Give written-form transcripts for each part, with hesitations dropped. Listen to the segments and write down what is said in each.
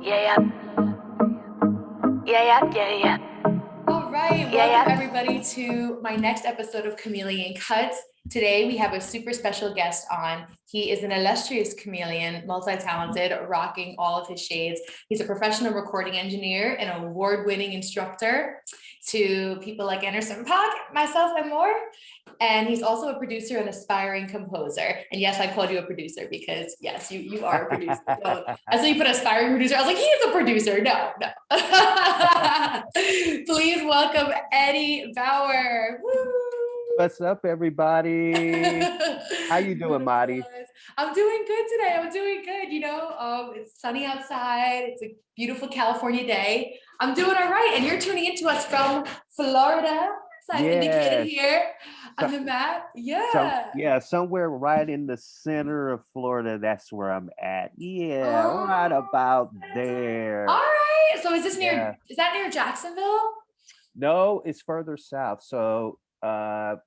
Yeah, yeah. All right, welcome everybody to my next episode of Chameleon Cuts. Today we have a super special guest on. He is an illustrious chameleon, multi-talented, rocking all of his shades. He's a professional recording engineer and award-winning instructor to people like Anderson Paak, myself, and more. And he's also a producer and aspiring composer. And yes, I called you a producer because yes, you are a producer. So, I saw you put aspiring producer. I was like, he's a producer. No. Please welcome Eddie Bauer. Woo! What's up, everybody? How you doing, Midi? I'm doing good today. I'm doing good. It's sunny outside. It's a beautiful California day. I'm doing all right. And you're tuning into us from Florida. So I've indicated here on the map. Yeah. Somewhere right in the center of Florida. That's where I'm at. Yeah, right about there. All right. So is that near Jacksonville? No, it's further south. So for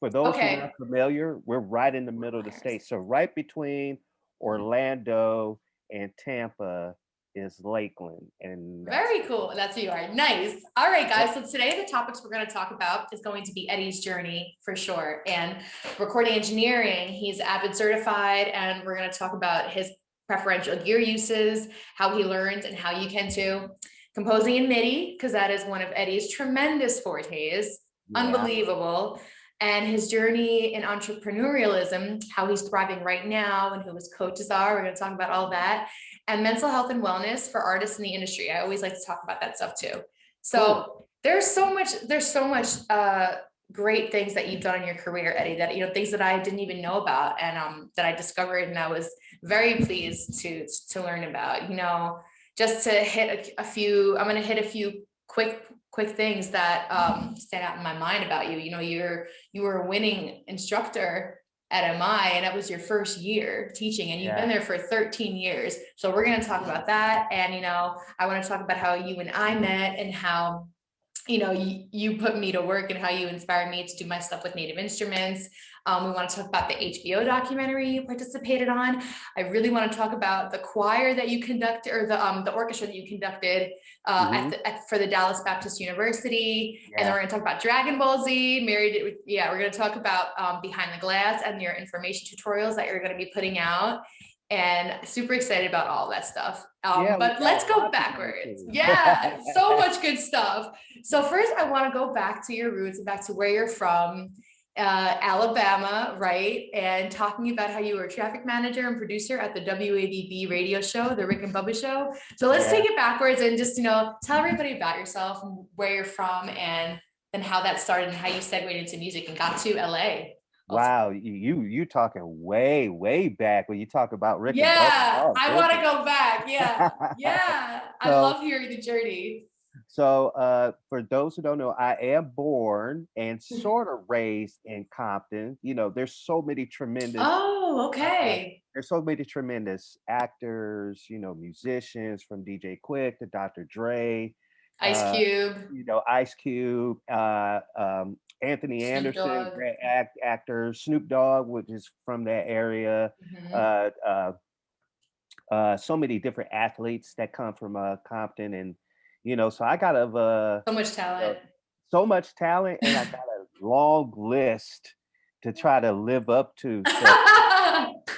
those who are not familiar, we're right in the middle of the state. So right between Orlando and Tampa is Lakeland. And very cool. That's who you are. Nice. All right, guys. So today the topics we're going to talk about is going to be Eddie's journey for sure. And recording engineering, he's avid certified, and we're going to talk about his preferential gear uses, how he learned and how you can too. Composing in Midi, because that is one of Eddie's tremendous fortes. Yeah. Unbelievable. And his journey in entrepreneurialism, how he's thriving right now and who his coaches are. We're going to talk about all that. And mental health and wellness for artists in the industry. I always like to talk about that stuff too. So cool. There's so much great things that you've done in your career, Eddie, that, things that I didn't even know about and that I discovered and I was very pleased to learn about, just to hit a few, I'm going to hit a few quick things that stand out in my mind about you. You were a winning instructor at MI, and that was your first year teaching, and you've been there for 13 years. So we're going to talk about that. And, I want to talk about how you and I met and how, you put me to work and how you inspired me to do my stuff with native instruments. We want to talk about the HBO documentary you participated on. I really want to talk about the choir that you conducted, or the orchestra that you conducted for the Dallas Baptist University. Yeah. And then we're going to talk about Dragon Ball Z. We're going to talk about Behind the Glass and your information tutorials that you're going to be putting out. And super excited about all that stuff. But let's go backwards. Yeah, so much good stuff. So first, I want to go back to your roots and back to where you're from, Alabama, right? And talking about how you were a traffic manager and producer at the WABB radio show, the Rick and Bubba show. So let's take it backwards and just, tell everybody about yourself and where you're from and then how that started and how you segued into music and got to LA. Wow, you talking way back when you talk about Rick and Bubba. Yeah, I want to go back. Yeah. I love hearing the journey. So for those who don't know, I am born and sort of raised in Compton. There's so many tremendous. Oh, okay. There's so many tremendous actors, musicians, from DJ Quick to Dr. Dre. Ice Cube. Ice Cube, Anthony Anderson, great actor, Snoop Dogg, which is from that area. Mm-hmm. So many different athletes that come from Compton, and so I got so much talent. So much talent, and I got a long list to try to live up to.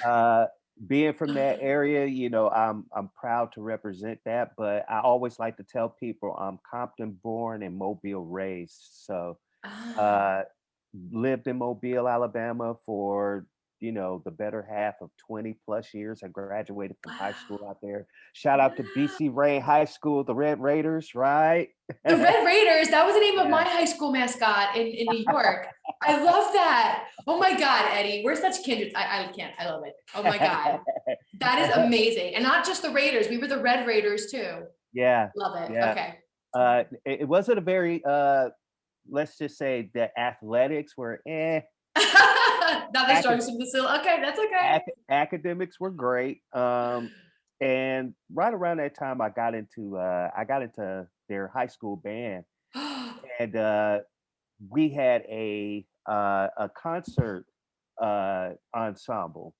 So, being from that area, I'm proud to represent that, but I always like to tell people I'm Compton born and Mobile raised. So lived in Mobile, Alabama for, the better half of 20 plus years. I graduated from high school out there. Shout out to BC Ray High School, the Red Raiders, right? The Red Raiders, that was the name of my high school mascot in New York. I love that. Oh my God, Eddie, we're such kindred. I can't, I love it. Oh my God. That is amazing. And not just the Raiders, we were the Red Raiders too. Yeah. Love it. Yeah. Okay. It wasn't a very, let's just say the athletics were Not the strongest of the still. Okay, that's okay. Academics were great. And right around that time I got into their high school band. And we had a concert ensemble,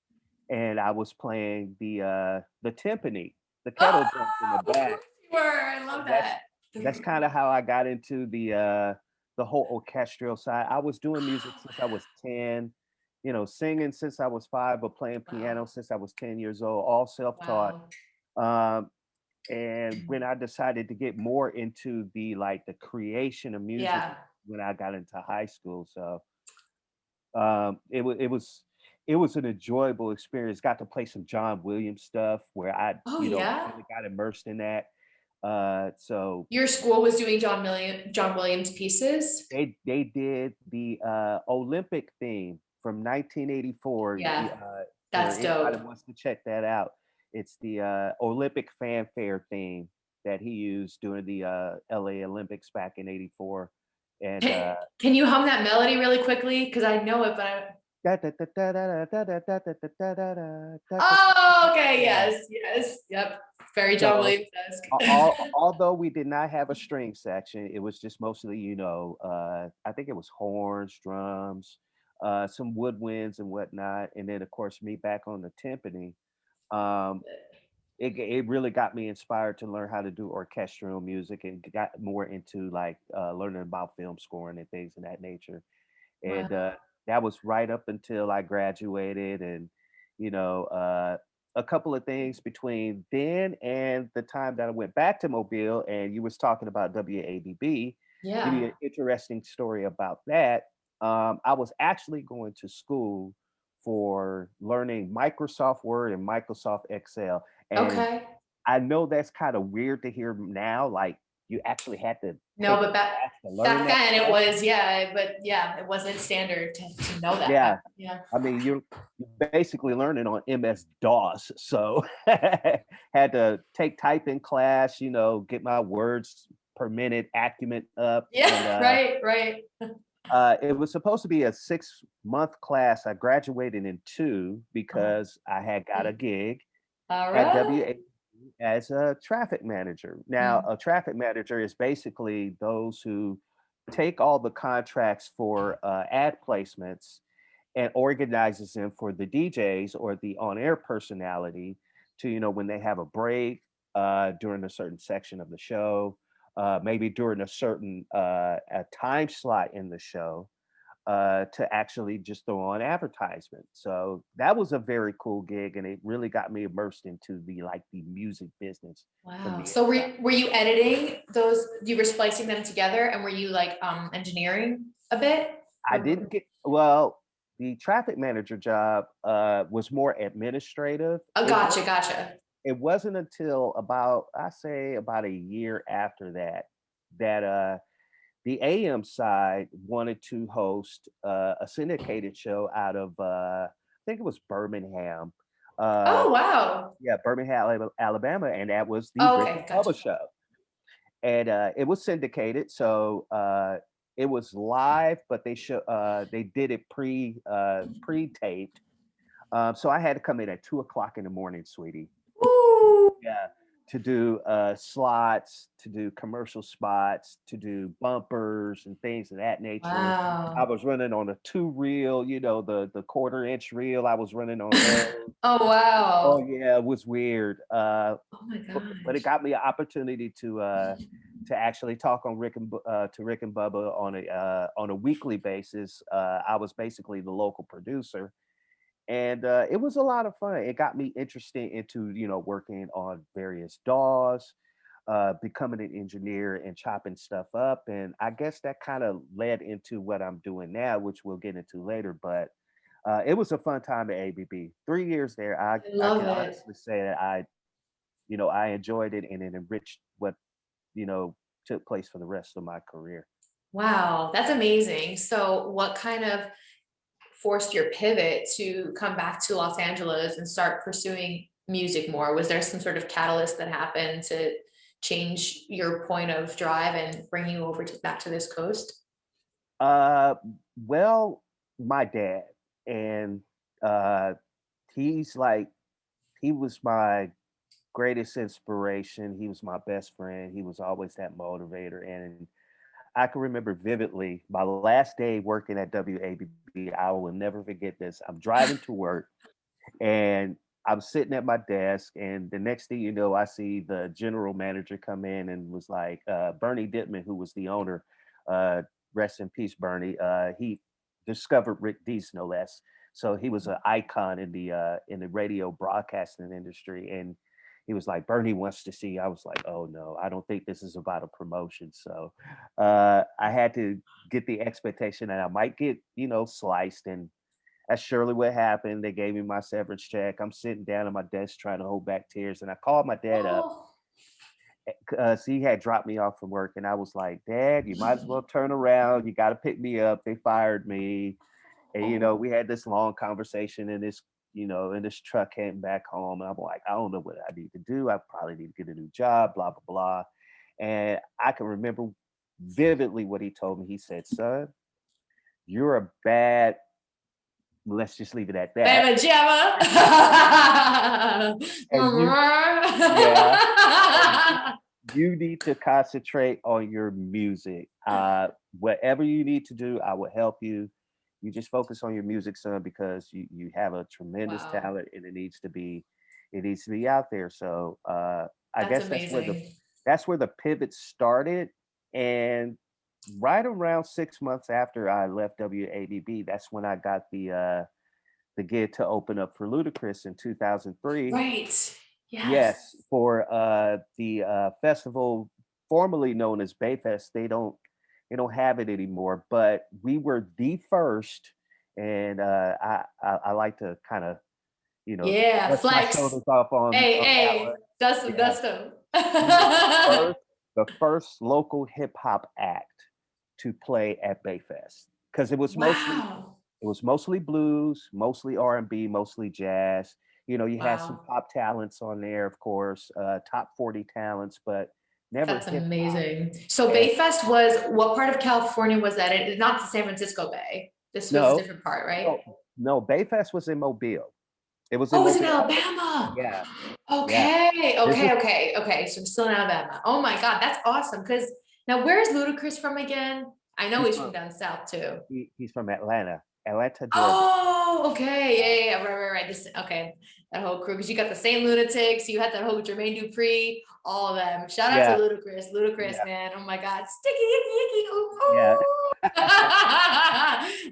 and I was playing the timpani. the kettle drums in the Oh, of back. course you were. I love That's that. that's kind of how I got into the whole orchestral side. I was doing music since I was 10, singing since I was 5, but playing piano Wow. since I was 10 years old, all self-taught. Wow. Um, and when I decided to get more into the creation of music Yeah. when I got into high school. So it was an enjoyable experience. Got to play some John Williams stuff where I, Oh, yeah. really got immersed in that. So Your school was doing John Williams pieces? they did the Olympic theme from 1984. Yeah, For that's anybody dope. who wants to check that out, it's the Olympic Fanfare theme that he used during the LA Olympics back in '84. And Can you hum that melody really quickly? Because I know it, but oh, okay, yeah. yes, yes, yep. Very John So Williams-esque. although we did not have a string section, it was just mostly, I think it was horns, drums, some woodwinds and whatnot, and then of course me back on the timpani. Um, it really got me inspired to learn how to do orchestral music and got more into learning about film scoring and things of that nature. And Wow. that was right up until I graduated, and you know, uh, a couple of things between then and the time that I went back to Mobile. And you was talking about WADB. Give you Yeah. an interesting story about that. I was actually going to school for learning Microsoft Word and Microsoft Excel, and Okay. I know that's kind of weird to hear now. Like you actually had to No, take a but class to learn back that then it stuff. was, yeah, but yeah, it wasn't standard to know that back. Yeah, Yeah. I mean, you're basically learning on MS DOS, so had to take typing class, get my words per minute acumen up, and Yeah, right, right. it was supposed to be a 6-month class. I graduated in 2 Oh, because I had got a gig all at right. WA as a traffic manager. Now, Mm. a traffic manager is basically those who take all the contracts for ad placements and organizes them for the DJs or the on-air personality to, when they have a break during a certain section of the show, maybe during a certain a time slot in the show, to actually just throw on advertisement. So that was a very cool gig, and it really got me immersed into the music business from Wow. the So inside. were you editing those? You were splicing them together, and were you like engineering a bit? I didn't get well. The traffic manager job was more administrative. Oh, It gotcha, was gotcha. it wasn't until I say about a year after that that the AM side wanted to host a syndicated show out of I think it was Birmingham. Uh, Oh, wow. yeah, Birmingham, Alabama, and that was the Oh, Rick okay, and gotcha. Bubba show. And it was syndicated, so it was live, but they did it pre-taped. So I had to come in at 2 o'clock in the morning, sweetie. Woo. Yeah, to do slots, to do commercial spots, to do bumpers and things of that nature. I Wow. was running on a 2 reel, the quarter-inch reel. I was running on those. Oh, Oh wow. yeah, it was weird. Oh my But it gosh. got me an opportunity to actually talk to Rick and Bubba on a weekly basis. I was basically the local producer, and it was a lot of fun. It got me interested into working on various DAWs, becoming an engineer and chopping stuff up, and I guess that kind of led into what I'm doing now, which we'll get into later. But it was a fun time at ABB. 3 years there, I I love can it. honestly say that I enjoyed it, and it enriched what you know took place for the rest of my career. Wow, that's amazing. So what kind of forced your pivot to come back to Los Angeles and start pursuing music more? Was there some sort of catalyst that happened to change your point of drive and bring you over to back to this coast? Uh, well, my dad, and uh, he's like he was my greatest inspiration. He was my best friend. He was always that motivator, and I can remember vividly my last day working at WABB. I will never forget this. I'm driving to work, and I'm sitting at my desk, and the next thing you know, I see the general manager come in and was like, Bernie Dittman, who was the owner, rest in peace, Bernie. He discovered Rick Dees, no less. So he was an icon in the radio broadcasting industry, and he was like, Bernie wants to see you. I was like, oh no, I don't think this is about a promotion. So I had to get the expectation that I might get, sliced, and that's surely what happened. They gave me my severance check. I'm sitting down at my desk trying to hold back tears, and I called my dad up Oh. because he had dropped me off from work, and I was like, Dad, you might as well turn around. You got to pick me up. They fired me. And, we had this long conversation in this truck heading back home. And I'm like, I don't know what I need to do. I probably need to get a new job, blah, blah, blah. And I can remember vividly what he told me. He said, son, you're a bad, let's just leave it at that. Bama Jamma. You need to concentrate on your music. Whatever you need to do, I will help you. You just focus on your music, son, because you have a tremendous talent, and it needs to be out there. So I guess that's where the pivot started. And right around 6 months after I left WABB, that's when I got the gig to open up for Ludacris in 2003. Right. Yes, for the festival formerly known as Bayfest. They don't have it anymore, but we were the first, and I like to kind of flex. Off on dust them. The first local hip hop act to play at Bayfest, because it was mostly blues, mostly R&B, mostly jazz. You had some pop talents on there, of course, top 40 talents, but never. That's amazing. So Bayfest was, what part of California was that? It's not the San Francisco Bay. This was a different part, right? No, Bayfest was in Mobile. It was in Alabama. Yeah. Okay. So we're still in Alabama. Oh my God, that's awesome. Because now, where's Ludacris from again? I know he's from down south too. He's from Atlanta, Georgia. Oh, okay. Yeah. Right. That whole crew, because you got the Saint Lunatics, you had that whole Jermaine Dupri, all of them. Shout out to Ludacris, man. Oh my God, sticky, icky.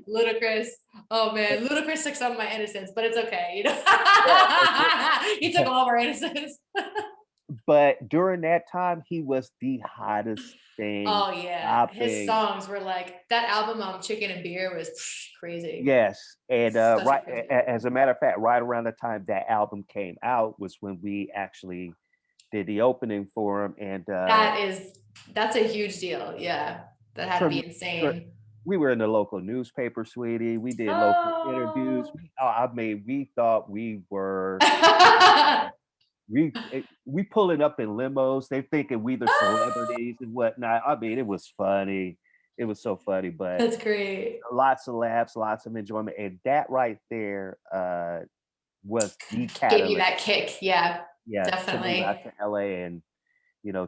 Ludacris. Oh man, Ludacris took some of my innocence, but it's okay. He took all of our innocence. But during that time, he was the hottest thing. Oh yeah, his songs were like, that album Chicken and Beer was crazy. Yes, and as a matter of fact, right around the time that album came out was when we actually did the opening for him, and that's a huge deal. Yeah, that had to be insane. We were in the local newspaper, sweetie. We did local interviews. We thought we were. We pulling up in limos. They're thinking we the celebrities and whatnot. I mean, it was funny. It was so funny, but that's great. Lots of laughs, lots of enjoyment, and that right there was the catalyst. Gave you that kick, yeah, definitely. To move out to LA and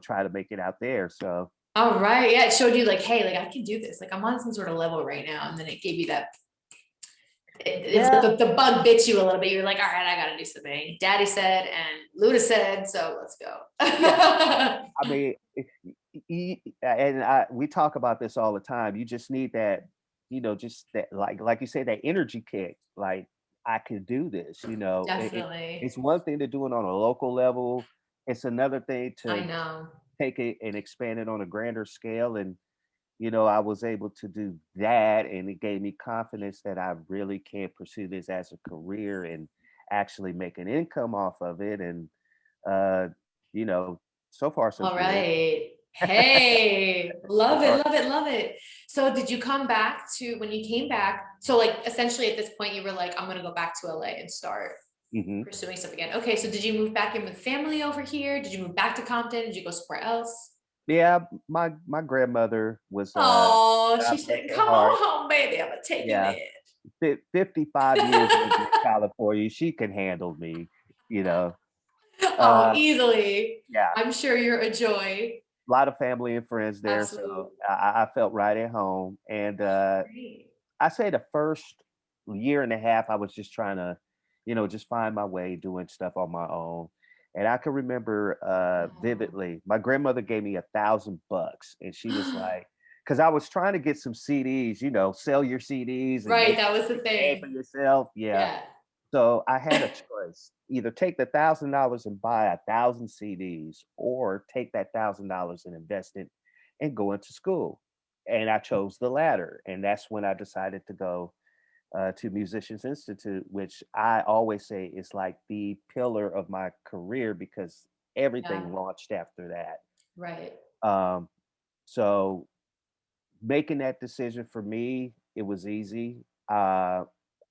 try to make it out there. So. All right, yeah, it showed you like, hey, like I can do this. Like I'm on some sort of level right now, and then it gave you that. The bug bit you a little bit. You're like, all right, I got to do something. Daddy said, and Luda said, so let's go. I mean, we talk about this all the time. You just need that, just that, like you say, that energy kick. Like I can do this. Definitely. It's one thing to do it on a local level. It's another thing I to know. take it and expand it on a grander scale. And I was able to do that, and it gave me confidence that I really can pursue this as a career and actually make an income off of it. And, so far, so all good. Right. Hey, love it. So did you come back when you came back? So like, essentially at this point you were like, I'm going to go back to LA and start pursuing stuff again. Okay. So did you move back in with family over here? Did you move back to Compton? Did you go somewhere else? Yeah, my grandmother was. She said, "Come on home, baby. I'm gonna take you in." 55 years in California, she can handle me. Easily. Yeah, I'm sure you're a joy. A lot of family and friends there, so I felt right at home. And I say the first year and a half, I was just trying to, just find my way doing stuff on my own. And I can remember vividly, my grandmother gave me $1,000, and she was like, because I was trying to get some CDs, sell your CDs and Right, make that was the pay for thing. yourself. Yeah. Yeah. So I had a choice: either take the $1,000 and buy 1,000 CDs, or take that $1,000 and invest it and go into school. And I chose the latter, and that's when I decided to go to Musicians Institute, which I always say is like the pillar of my career because Yeah. everything launched after that. Right. Um, so making that decision for me, it was easy. I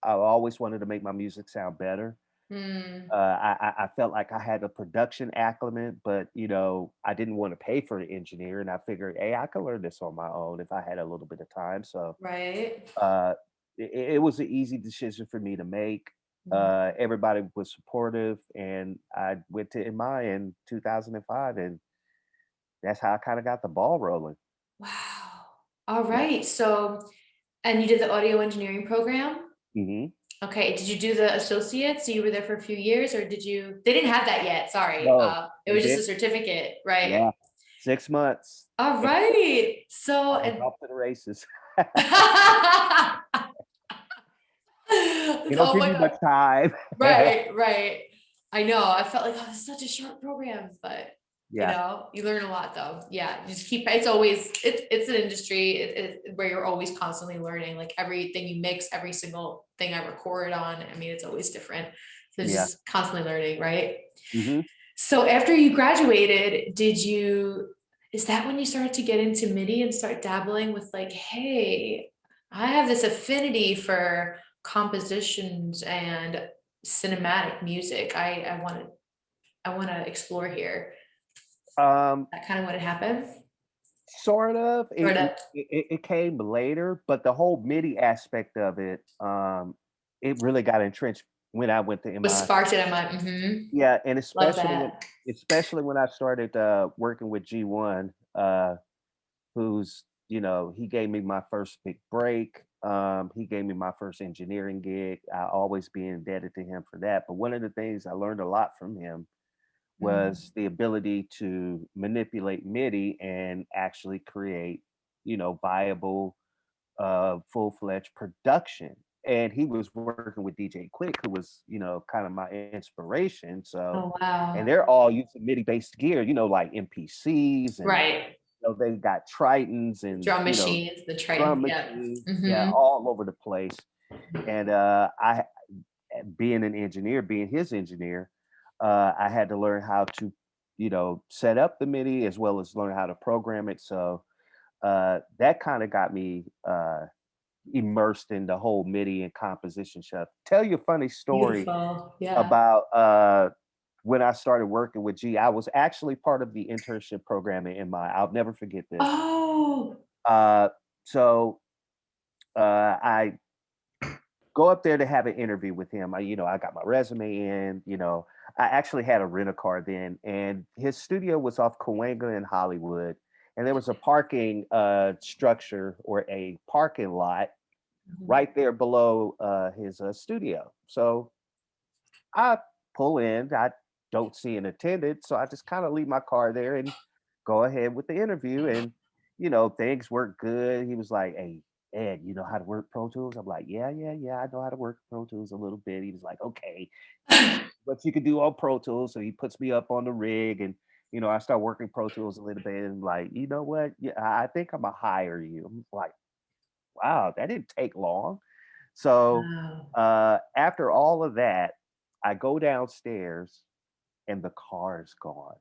always wanted to make my music sound better. Mm, I felt like I had a production acclimate, but I didn't want to pay for an engineer, and I figured, hey, I could learn this on my own if I had a little bit of time. So right. uh, it was an easy decision for me to make. Mm. Everybody was supportive, and I went to MI in 2005, and that's how I kind of got the ball rolling. Wow. All Yeah. right. So, and you did the audio engineering program? Hmm. Okay. Did you do the associates? So you were there for a few years, or did you? They didn't have that yet. Sorry. No, It they was just a did. certificate, right? Yeah, 6 months. All right. So, I was and off to the races. They don't oh give my you God. much time. Right, right. I know. I felt like, oh, this is such a short program, but Yeah, you learn a lot though. Yeah, you just keep. It's always it's an industry where you're always constantly learning. Like everything you mix, every single thing I record on. I mean, it's always different. So it's yeah. just constantly learning, right? Hmm. So after you graduated, did you? Is that when you started to get into MIDI and start dabbling with like, hey, I have this affinity for compositions and cinematic music. I want to explore here. Um, That kind of what had happened. sort of. Sort of It came later, but the whole MIDI aspect of it, it really got entrenched when I went to was MI. sparked it. I'm like, Yeah, and love especially that. especially when I started working with G1, who's he gave me my first big break. He gave me my first engineering gig. I always be indebted to him for that. But one of the things I learned a lot from him Mm. was the ability to manipulate MIDI and actually create, viable, full-fledged production. And he was working with DJ Quick, who was, kind of my inspiration. So, Oh and wow. they're all using MIDI-based gear, like MPCs, and Right. they got Tritons and Drum machines, the Triton. drum Yep. machines, yeah, Mm-hmm. all over the place. And I, being an engineer, being his engineer, I had to learn how to, set up the MIDI as well as learn how to program it. So that kind of got me immersed in the whole MIDI and composition stuff. Tell you a funny story Beautiful. Yeah. about when I started working with G. I was actually part of the internship program in MI. I'll never forget this. Oh. Uh, so I go up there to have an interview with him. I got my resume in. I actually had a rent a car then, and his studio was off Cahuenga in Hollywood, and there was a parking structure or a parking lot Mhm. right there below his studio. So I pull in. I don't see an attendant, so I just kind of leave my car there and go ahead with the interview. And things work good. He was like, "Hey, Ed, you know how to work Pro Tools?" I'm like, "Yeah, yeah, yeah. I know how to work Pro Tools a little bit." He was like, "Okay, what you can do on Pro Tools?" So he puts me up on the rig, and I start working Pro Tools a little bit. And like, you know what? Yeah, I think I'm gonna hire you. I'm like, wow, that didn't take long. So Wow. after all of that, I go downstairs and the car is gone.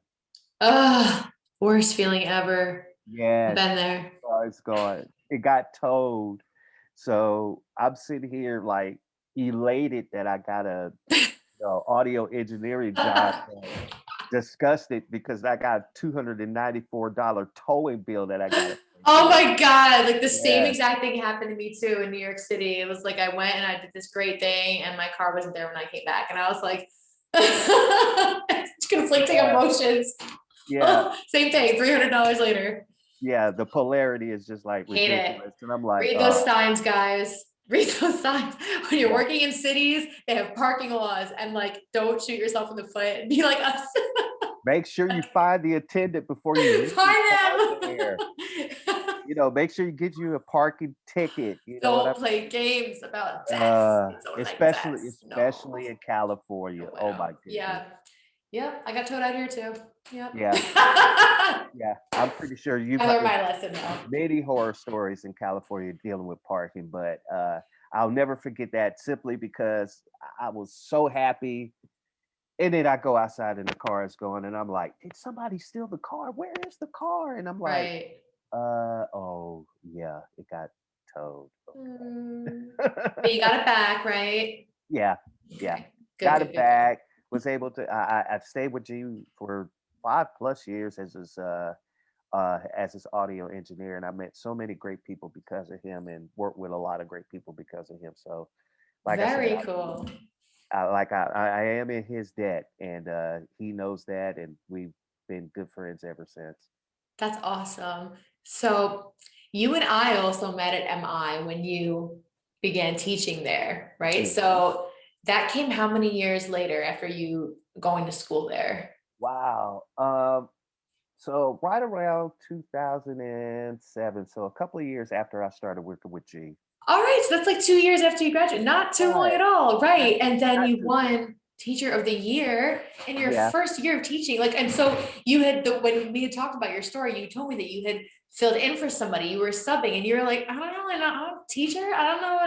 Ugh, worst feeling ever. Yes, Been there. the car is gone. It got towed. So I'm sitting here like elated that I got a audio engineering job, but disgusted because I got a $294 towing bill that I got to pay Oh for. my God. Like the same Yeah. exact thing happened to me too in New York City. It was like I went and I did this great thing and my car wasn't there when I came back. And I was like, conflicting Yeah. emotions. Yeah. Same thing, $300 later. Yeah. The polarity is just like Hate it. ridiculous. And I'm like, Read those signs, guys. Read those signs. When you're Yeah. working in cities, they have parking laws, and like, don't shoot yourself in the foot and be like us. Make sure you find the attendant before you leave Find there. them. You know, make sure you get you a parking ticket. You know what I Don't play games about mean? tests. It's automatic tests. No. Especially in California. No Oh my bueno. goodness. Yeah. Yep. I got towed out here too. Yep. Yeah. Yeah. I'm pretty sure you've I learned heard my lesson though. many horror stories in California dealing with parking, but I'll never forget that simply because I was so happy. And then I go outside and the car is going, and I'm like, did somebody steal the car? Where is the car? And I'm like, Right. oh yeah, it got towed. But you got it back, right? Yeah, yeah. Okay. Good, Got good, it good, back. Was able to. I've stayed with you for 5+ years as his audio engineer, and I met so many great people because of him, and worked with a lot of great people because of him. So, good. like I said, Very cool. I am in his debt, and he knows that, and we've been good friends ever since. That's awesome. So you and I also met at MI when you began teaching there, right? Mhm. So that came how many years later after you going to school there? Wow. So right around 2007, so a couple of years after I started working with G. All right, so that's like 2 years after you graduated, not too long Right. at all, right? And then Not you too long. won Teacher of the Year in your Yeah. first year of teaching. Like, and so you had when we had talked about your story, you told me that you had filled in for somebody, you were subbing, and you were like, I don't really know, I'm a teacher, I don't really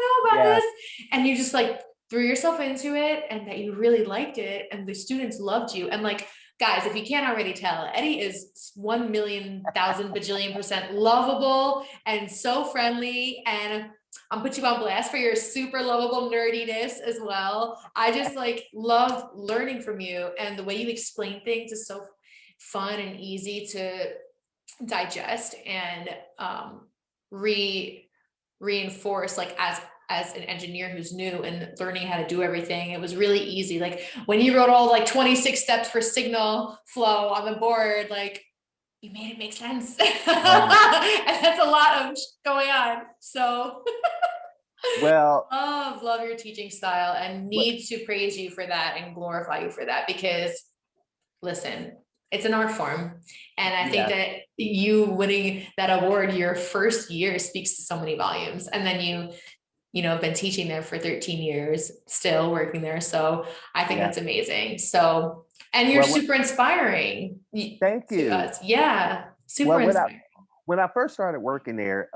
know about Yeah. this. And you just like threw yourself into it, and that you really liked it, and the students loved you. And like, guys, if you can't already tell, Eddie is 1,000,000,000,000,000% lovable and so friendly. And I'll put you on blast for your super lovable nerdiness as well. I just like love learning from you, and the way you explain things is so fun and easy to digest and reinforce, like as an engineer who's new and learning how to do everything. It was really easy. Like when you wrote all like 26 steps for signal flow on the board, like you made it make sense. Right. And that's a lot of going on. So Well, love your teaching style, and what, need to praise you for that and glorify you for that, because listen, it's an art form. And I think yeah. that you winning that award your first year speaks to so many volumes. And then you know, have been teaching there for 13 years, still working there. So I think Yeah. that's amazing. So, and you're Well, super inspiring thank to you. us. Yeah. Super Well, inspiring. when I first started working there,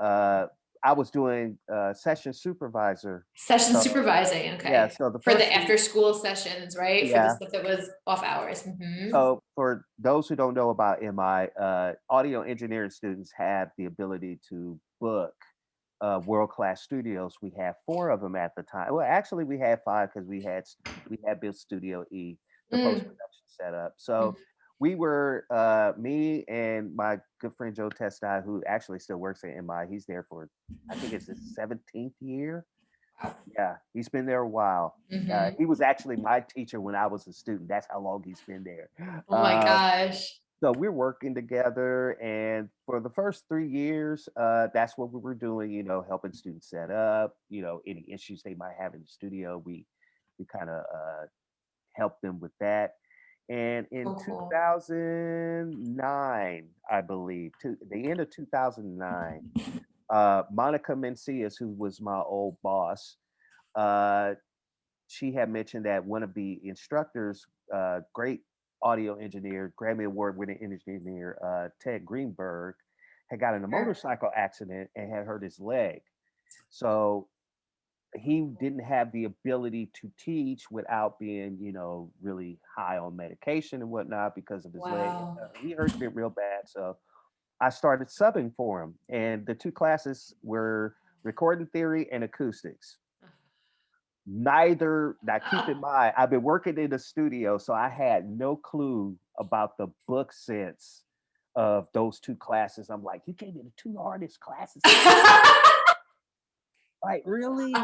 I was doing session supervisor. Session So supervising. yeah, Okay. so the For the first after school sessions, right? For the yeah. stuff that was off hours. So for those who don't know about MI, audio engineering students have the ability to book world-class studios. We have 4 of them at the time. Well, actually, we had 5 because we had built Studio E, the Mm. post-production setup. So we were me and my good friend Joe Testai, who actually still works at MI. He's there for, I think it's his 17th year. Yeah, he's been there a while. Mhm. He was actually my teacher when I was a student. That's how long he's been there. Oh my gosh. So we're working together, and for the first 3 years, that's what we were doing. You know, helping students set up. You know, any issues they might have in the studio, we kind of help them with that. And in So cool. 2009, I believe, to the end of 2009, Monica Mencias, who was my old boss, uh, she had mentioned that one of the instructors, great audio engineer, Grammy Award winning engineer, Ted Greenberg, had got in a Sure. motorcycle accident and had hurt his leg. So he didn't have the ability to teach without being, you know, really high on medication and whatnot because of his leg. Wow. He hurt it real bad. So I started subbing for him. And the 2 classes were recording theory and acoustics. Neither, now keep in mind, I've been working in the studio, so I had no clue about the book sense of those 2 classes. I'm like, you gave me the 2 hardest classes. Like, really?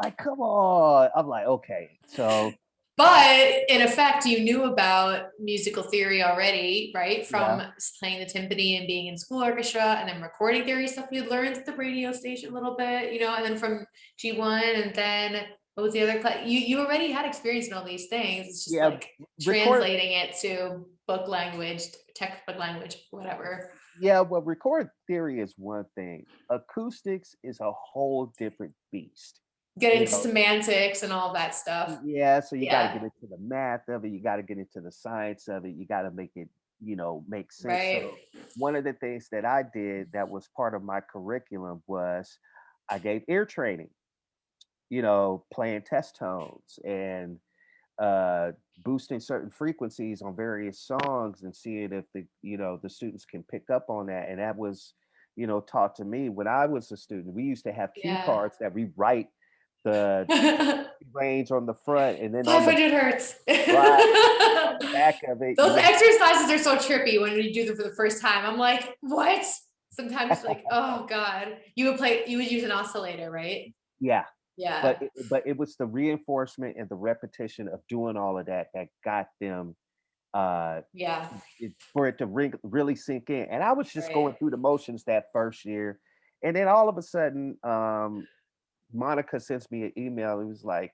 Like, come on. I'm like, okay. So But in effect, you knew about musical theory already, right? From Yeah. playing the timpani and being in school orchestra, and then recording theory stuff you learned at the radio station a little bit, and then from G1, and then what was the other class? You already had experience in all these things. It's just Yeah. like Record. translating it to book language, textbook language, whatever. Yeah. Well, record theory is one thing. Acoustics is a whole different beast. Get You into know, semantics and all that stuff. yeah, so you got to Yeah, get into the math of it, you got to get into the science of it, you got to make it, make sense. right. So one of the things that I did that was part of my curriculum was I gave ear training, playing test tones and uh boosting certain frequencies on various songs and seeing if the students can pick up on that. And that was, taught to me when I was a student. We used to have cue Yeah. cards that we write the range on the front, and then on the 500 hertz. right on the back of it you Those would exercises are so trippy when you do them for the first time. I'm like, what? Sometimes like, oh God. You would use an oscillator, right? yeah, Yeah. but it was the reinforcement and the repetition of doing all of that that got them uh Yeah. for it to really sink in. And I was just Right. going through the motions that first year, and then all of a sudden Monica sends me an email. It was like,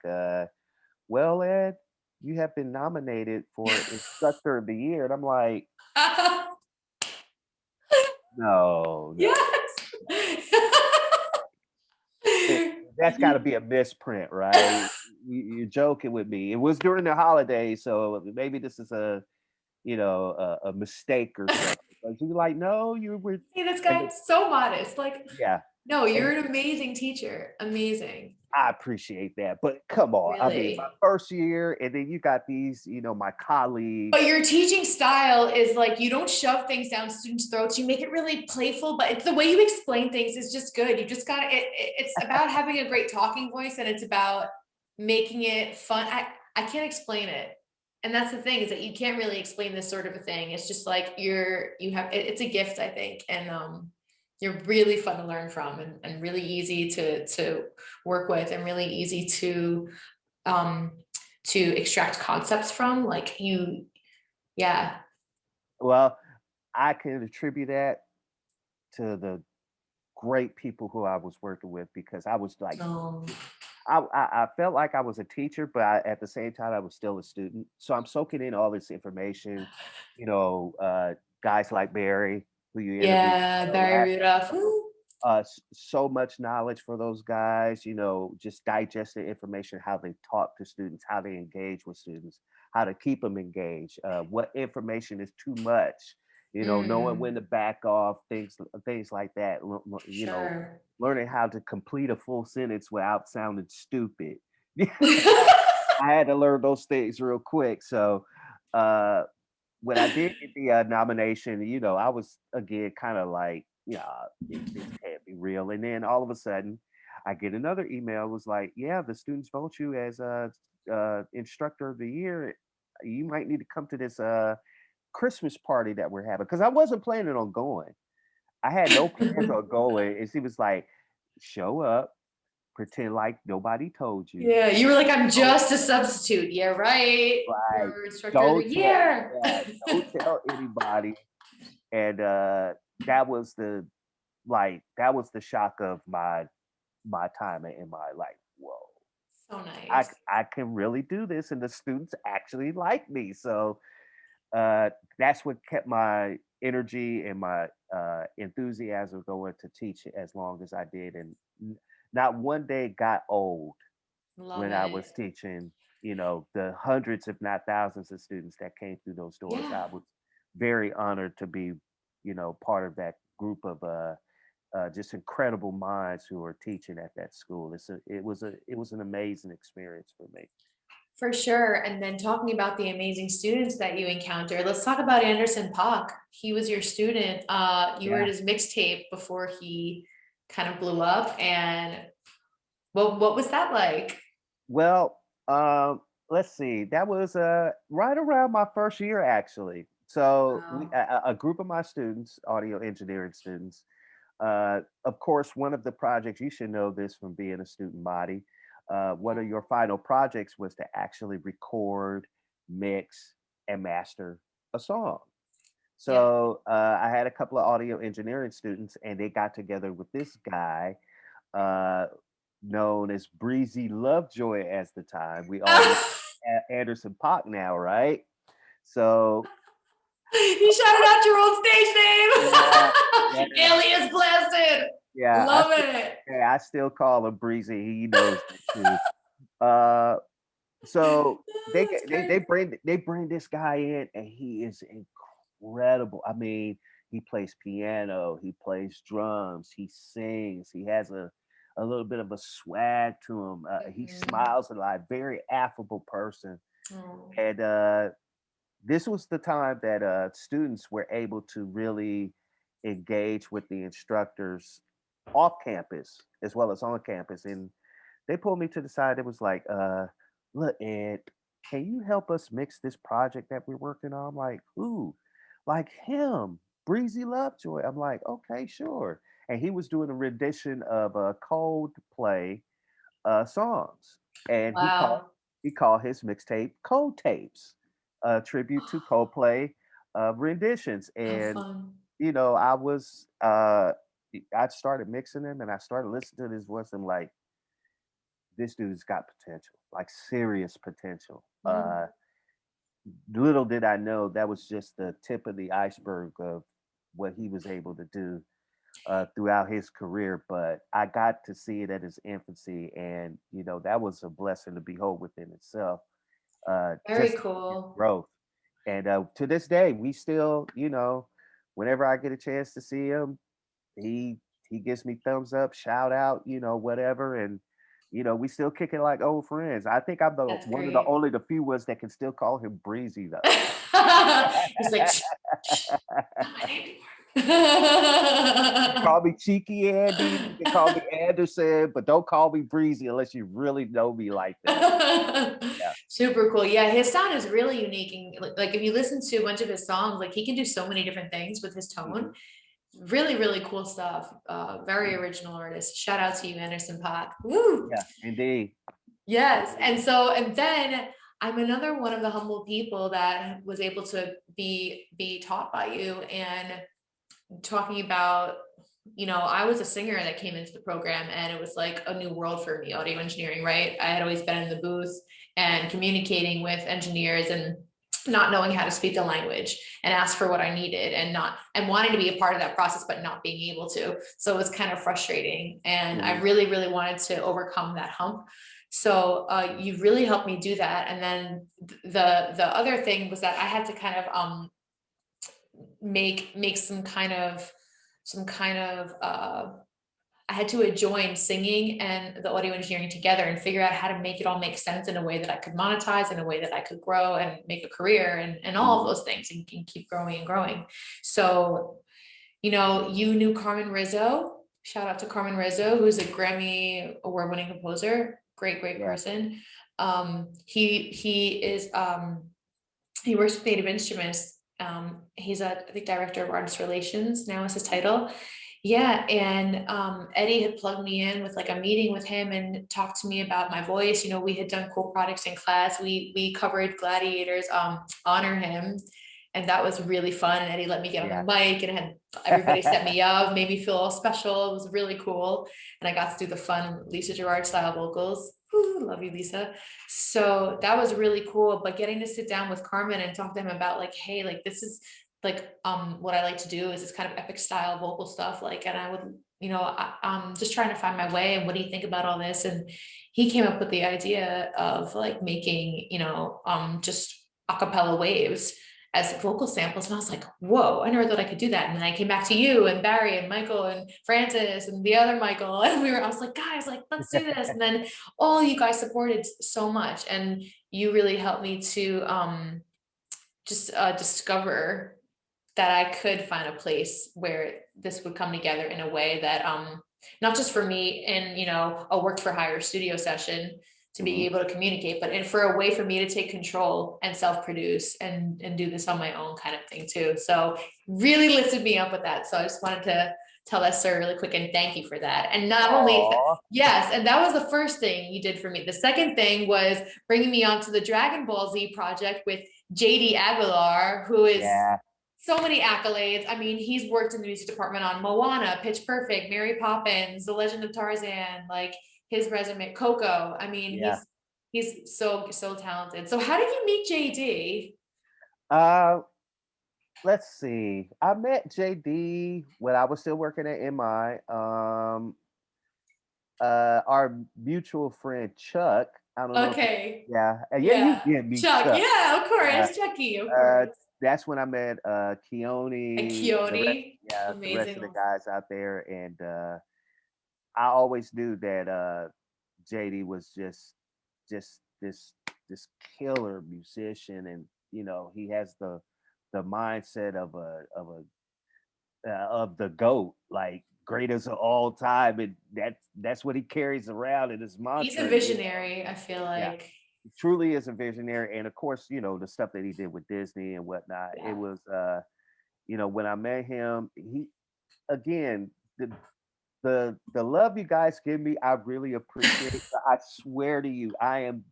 well, Ed, you have been nominated for Instructor of the Year. And I'm like, no, no. Yes. It, that's got to be a misprint, right? You're joking with me. It was during the holidays, so maybe this is a mistake or something. But you're like, no, you were, Hey, this and guy so modest. Like, yeah, no, you're and an amazing teacher. Amazing. I appreciate that. But come on, I mean, my Really. first year, and then you got these, my But colleagues. your teaching style is like you don't shove things down students' throats. You make it really playful, but it's the way you explain things is just good. You just got it's about having a great talking voice, and it's about making it fun. I can't explain it, and that's the thing is that you can't really explain this sort of a thing. It's just like it's a gift, I think, and you're really fun to learn from, and really easy to work with, and really easy um to extract concepts from. Like you yeah. Well, I can attribute that to the great people who I was working with, because I was like, Um, I felt like I was a teacher, but at the same time, I was still a student. So I'm soaking in all this information, you know, uh, guys like Barry, who you interviewed, yeah, Barry Rudolph. so much knowledge for those guys, just digesting information, how they talk to students, how they engage with students, how to keep them engaged, what information is too much, knowing when to Mm, back off, things like that. sure. Learning how to complete a full sentence without sounding stupid. I had to learn those things real quick. So uh, when I did get the nomination, I was again kind of like, yeah, this can't be real. And then all of a sudden, I get another email. It was like, yeah, the students vote you as a instructor of the year. You might need to come to this Christmas party that we're having, because I wasn't planning on going. I had no plans on going, and she was like, show up, pretend like nobody told you. Yeah, you were like, I'm Don't just a substitute. Yeah, right. like, You're instructor of the don't tell, year. yeah, don't tell anybody. And that was the shock of my time in my life. Whoa, So I nice. I can really do this, and the students actually like me. So that's what kept my energy and my enthusiasm going to teach as long as I did, and not one day got old Love when I was it. teaching. The hundreds, if not thousands, of students that came through those doors. Yeah. I was very honored to be, part of that group of just incredible minds who are teaching at that school. It was an amazing experience for me. For sure. And then talking about the amazing students that you encountered, let's talk about Anderson Paak. He was your student. You were at Yeah. his mixtape before he kind of blew up. And what was that like? Well, let's see. That was right around my first year, actually. So Wow. a group of my students, audio engineering students, of course, one of the projects, you should know this from being a student body. one of your final projects was to actually record, mix, and master a song. So I had a couple of audio engineering students, and they got together with this guy known as Breezy Lovejoy at the time. We all know Anderson Paak now, right? So you shouted out your old stage name. Alias blasted. Yeah, love it. I still call him Breezy. He knows it too. So they bring this guy in, and he is incredible. I mean, he plays piano, he plays drums, he sings, he has a little bit of a swag to him. He smiles a lot, very affable person. And this was the time that students were able to really engage with the instructors off campus as well as on campus. And they pulled me to the side. It was like, look, Ed, can you help us mix this project that we're working on? I'm like, who? Like him, Breezy Lovejoy. I'm like, okay, sure. And he was doing a rendition of Coldplay songs. And he called his mixtape Coldtapes, a tribute to Coldplay renditions. And you know, I started mixing them, and I started listening to his voice, and like, this dude's got potential, like serious potential. Little did I know that was just the tip of the iceberg of what he was able to do throughout his career. But I got to see it at his infancy, and you know, that was a blessing to behold within itself. Very cool growth. And to this day, we still, you know, whenever I get a chance to see him, he gives me thumbs up, shout out, you know, whatever. And you know, we still kick it like old friends. I think I'm one of the few ones that can still call him Breezy though. He's like, call me Cheeky Andy, you can call me Anderson, but don't call me Breezy unless you really know me like that. Super cool. Yeah, his sound is really unique. And like if you listen to a bunch of his songs, like he can do so many different things with his tone. Really, really cool stuff. Very original artist. Shout out to you, Anderson Paak. Woo! Yeah, indeed. Yes. And then I'm another one of the humble people that was able to be taught by you, and talking about, you know, I was a singer that came into the program, and it was like a new world for me, audio engineering, right? I had always been in the booth and communicating with engineers and not knowing how to speak the language and ask for what I needed, and wanting to be a part of that process, but not being able to. So it was kind of frustrating. And I really, really wanted to overcome that hump. So you really helped me do that. And then the other thing was that I had to kind of make some kind of I had to join singing and the audio engineering together and figure out how to make it all make sense in a way that I could monetize, in a way that I could grow and make a career and all of those things, and keep growing and growing. So, you know, you knew Carmen Rizzo. Shout out to Carmen Rizzo, who's a Grammy award-winning composer. Great person. He works with Native Instruments. He's I think director of artist relations now is his title. Yeah. And Eddie had plugged me in with like a meeting with him and talked to me about my voice. You know, we had done cool projects in class. We covered Gladiator's Honor Him. And that was really fun. And Eddie let me get on the mic, and had everybody set me up, made me feel all special. It was really cool. And I got to do the fun Lisa Gerrard style vocals. Ooh, love you, Lisa. So that was really cool. But getting to sit down with Carmen and talk to him about like, hey, like this is like what I like to do is this kind of epic style vocal stuff. Like, and I would, you know, I'm just trying to find my way. And what do you think about all this? And he came up with the idea of like making, you know, just a cappella waves as vocal samples. And I was like, whoa, I never thought I could do that. And then I came back to you and Barry and Michael and Francis and the other Michael. And I was like, guys, like, let's do this. And then all you guys supported so much. And you really helped me to just discover that I could find a place where this would come together in a way that not just for me in, you know, a work for hire studio session to be able to communicate, but for a way for me to take control and self-produce and do this on my own kind of thing too. So really lifted me up with that. So I just wanted tell that story really quick, and thank you for that. And not only Aw. yes, and that was the first thing you did for me. The second thing was bringing me onto the Dragon Ball Z project with JD Aguilar, who is Yeah. so many accolades. I mean, he's worked in the music department on Moana, Pitch Perfect, Mary Poppins, The Legend of Tarzan, like his resume, Coco. I mean, Yeah. he's so talented. So how did you meet JD? Uh, let's see. I met JD when I was still working at MI. Our mutual friend Chuck. I don't know if Okay. yeah, yeah, you Yeah. did meet Chuck. Chuck. Yeah, of Yeah. course. Chucky, of Uh, course. that's when I met And Keone and Coyote. the rest Amazing. of the guys out there, and I always knew that JD was just this killer musician, and he has the mindset of the GOAT, like greatest of all time, and that's what he carries around in his He's a mantra. visionary, I feel Yeah, like. he truly is a visionary, and of course, the stuff that he did with Disney and whatnot. Yeah. It was, when I met him, he again the love you guys give me, I really appreciate. I swear to you, I am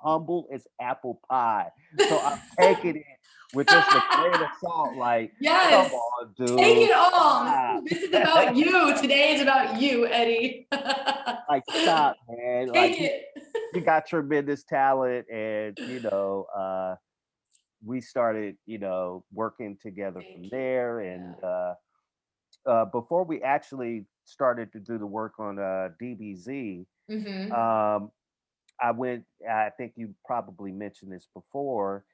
humble as apple pie, so I'm taking it with just a grain of salt. Like, come Yes. on, dude. Take it all. Stop. This is about you. Today is about you, Eddie. Like, stop, man. Like, Take it. you got tremendous talent, and we started, working together from there. And before we actually started to do the work on DBZ, Mm-hmm. I went. I think you probably mentioned this before,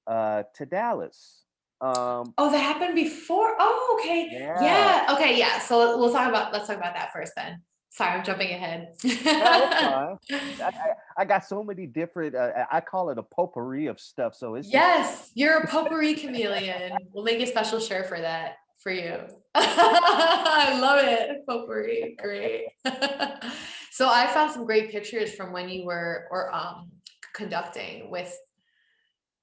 to Dallas. Oh, that happened before. Oh, okay. Yeah. Yeah. Okay. Yeah. So let's talk about that first then. Sorry, I'm jumping ahead. No, it's fine. I got so many different. I call it a potpourri of stuff. So it's just Yes, you're a potpourri chameleon. We'll make a special shirt for that for you. I love it. Potpourri. Great. So I found some great pictures from when you were conducting with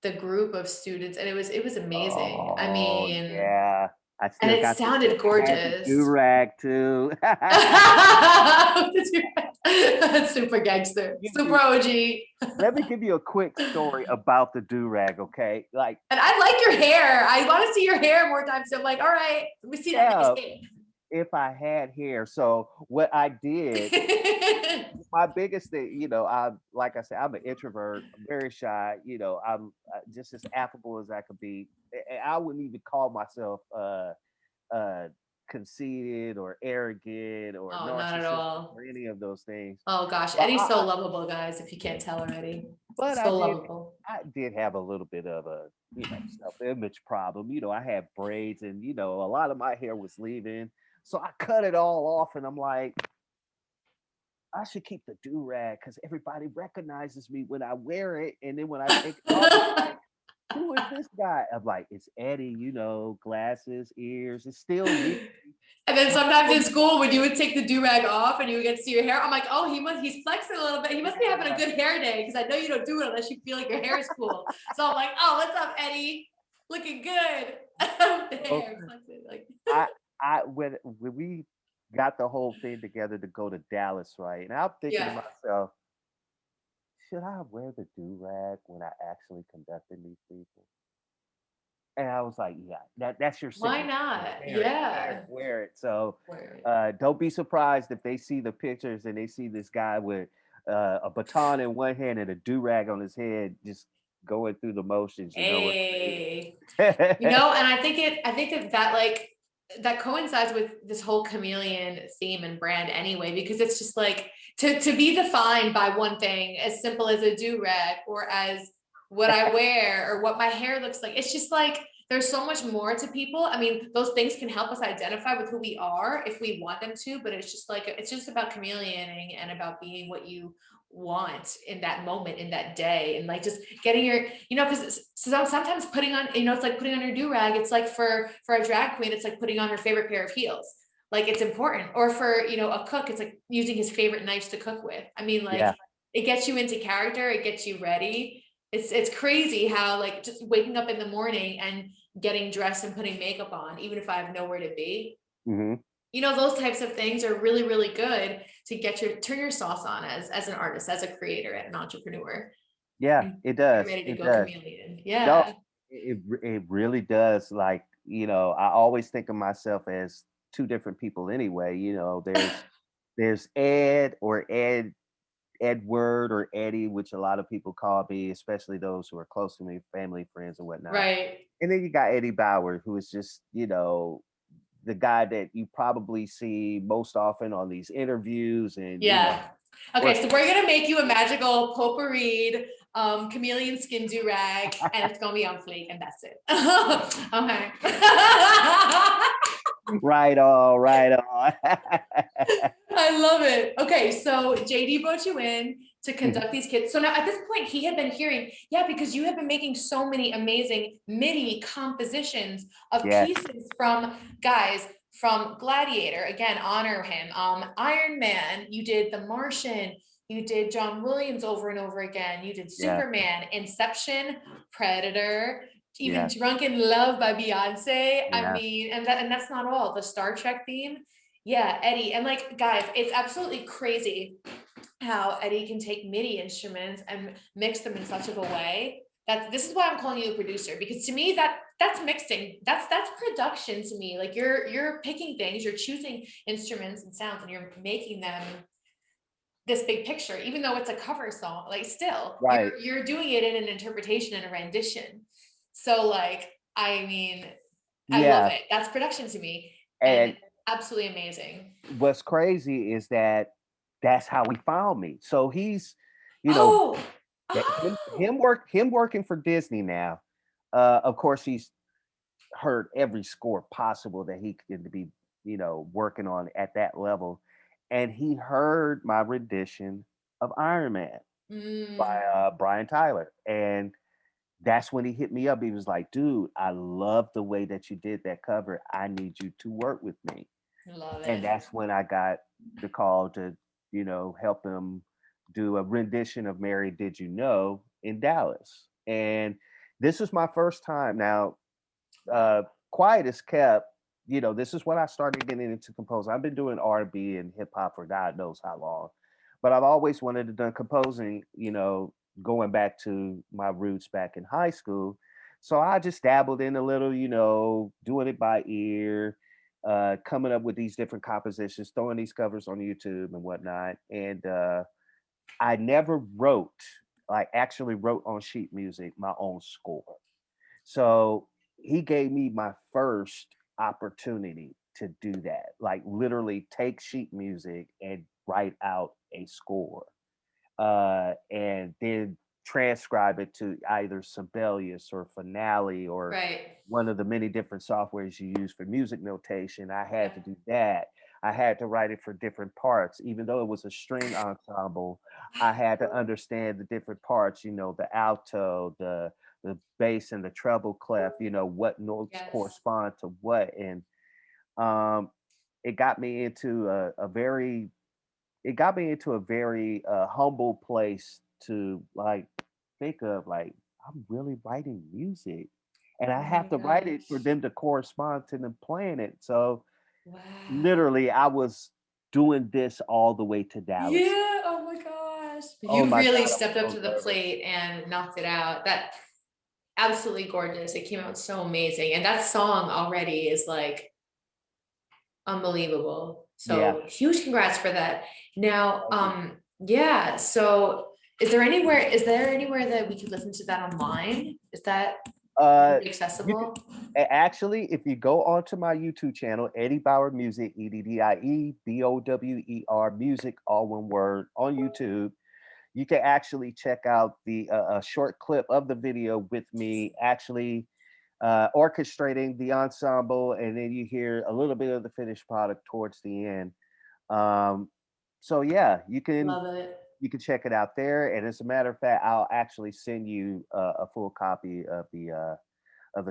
the group of students, and it was amazing. I oh mean, yeah. I and still it got sounded I had the gorgeous. do-rag too. Super gangster, Give super you- OG. Let me give you a quick story about the do-rag, okay? Like, And I like your hair. I want to see your hair more times. So I'm like, all right, let me see that yeah, nice hair. if I had hair. So what I did, my biggest thing, like I said, I'm an introvert. I'm very shy. I'm just as affable as I could be. And I wouldn't even call myself uh conceited or arrogant or Oh, not at narcissistic all. or any of those things. Oh gosh, But Eddie's so lovable, guys. If you can't tell already, so lovable. I did have a little bit of a self-image problem. I had braids, and a lot of my hair was leaving, so I cut it all off, and I'm like, I should keep the do-rag because everybody recognizes me when I wear it, and then when I take it off, it's like, who is this guy? I'm like, it's Eddie, glasses, ears, it's still me. And then sometimes in school, when you would take the do-rag off and you would get to see your hair, I'm like, oh, he's flexing a little bit. He must be having a good hair day, because I know you don't do it unless you feel like your hair is cool. So I'm like, oh, what's up, Eddie? Looking good. The hair flexing, like. When we got the whole thing together to go to Dallas, right? And I'm thinking to myself, should I wear the do-rag when I actually conducted these people? And I was like, yeah, that's your Why signature. not? Wear it, Yeah. wear it. So Wear it. don't be surprised if they see the pictures and they see this guy with a baton in one hand and a do-rag on his head, just going through the motions. Hey. What And I think that like that coincides with this whole chameleon theme and brand anyway, because it's just like to be defined by one thing as simple as a do-rag or as what I wear or what my hair looks like. It's just like there's so much more to people. I mean, those things can help us identify with who we are if we want them to, but it's just about chameleoning and about being what you want in that moment, in that day, and like just getting your, because sometimes putting on, it's like putting on your do-rag. It's like for a drag queen, it's like putting on her favorite pair of heels. Like, it's important. Or for a cook, it's like using his favorite knives to cook with. I mean, like, it gets you into character, it gets you ready. It's crazy how, like, just waking up in the morning and getting dressed and putting makeup on, even if I have nowhere to be, Mm-hmm. you know, those types of things are really, really good to get turn your sauce on as an artist, as a creator, and an entrepreneur. Yeah, And it get does. ready to It go does. chameleon. No, Yeah. it really does. Like, I always think of myself as two different people anyway. There's Ed or Edward or Eddie, which a lot of people call me, especially those who are close to me, family, friends, and whatnot. Right. And then you got Eddie Bauer, who is just, the guy that you probably see most often on these interviews and, Yeah. Okay, work. so we're gonna make you a magical potpourri chameleon skin do-rag, and it's gonna be on fleek, and that's it. Okay. Right on, right on. I love it. Okay, so JD brought you in to conduct these kids. So now at this point, he had been hearing, yeah, because you have been making so many amazing MIDI compositions of Yes, pieces from guys from Gladiator. Again, honor him. Iron Man, you did The Martian, you did John Williams over and over again. You did yeah, Superman, Inception, Predator, even yeah, Drunk in Love by Beyonce. I yeah, mean, and that's not all. The Star Trek theme. Yeah, Eddie. And like, guys, it's absolutely crazy how Eddie can take MIDI instruments and mix them in such of a way that this is why I'm calling you a producer, because to me that's mixing. That's production to me. Like you're picking things, you're choosing instruments and sounds, and you're making them this big picture, even though it's a cover song, like still right. you're doing it in an interpretation and a rendition. So like, I mean, I love Yeah. it. That's production to me, and And absolutely amazing. what's crazy is that that's how he found me. So he's, you know, Oh, that him oh, him working for Disney now. Of course, he's heard every score possible that he could be, working on at that level, and he heard my rendition of Iron Man by mm, Brian Tyler, and that's when he hit me up. He was like, "Dude, I love the way that you did that cover. I need you to work with me." love And it. that's when I got the call to, help him do a rendition of Mary Did You Know in Dallas. And this was my first time. Now, Wow. quiet as kept, this is when I started getting into composing. I've been doing R&B and hip hop for God knows how long, but I've always wanted to do composing, going back to my roots back in high school. So I just dabbled in a little, doing it by ear, coming up with these different compositions, throwing these covers on YouTube and whatnot. And I never wrote, like actually wrote on sheet music my own score. So he gave me my first opportunity to do that, like literally take sheet music and write out a score, and then transcribe it to either Sibelius or Finale or Right. one of the many different softwares you use for music notation. I had to Yep. do that. I had to write it for different parts, even though it was a string ensemble. I had to understand the different parts, the alto, the bass and the treble clef, what notes Yes. correspond to what. And um, it got me into a very humble place to like think of like I'm really writing music and I Oh have my to write it for gosh. them to correspond to them playing it. So Wow. literally I was doing this all the way to Dallas. Yeah. Oh my gosh. Oh You my really God, I was stepped up so to the nervous. plate and knocked it out. That absolutely gorgeous. It came out so amazing. And that song already is like unbelievable. Yeah. So huge congrats for that. Now, Thank you. yeah. So is there anywhere that we could listen to that online? Is that Uh, you could accessible? actually, if you go onto my YouTube channel, Eddie Bauer Music, EDDIEBOWER Music, all one word on YouTube, you can actually check out the a short clip of the video with me actually orchestrating the ensemble, and then you hear a little bit of the finished product towards the end. Um, so yeah, Love it. you can check it out there. And as a matter of fact, I'll actually send you a full copy of the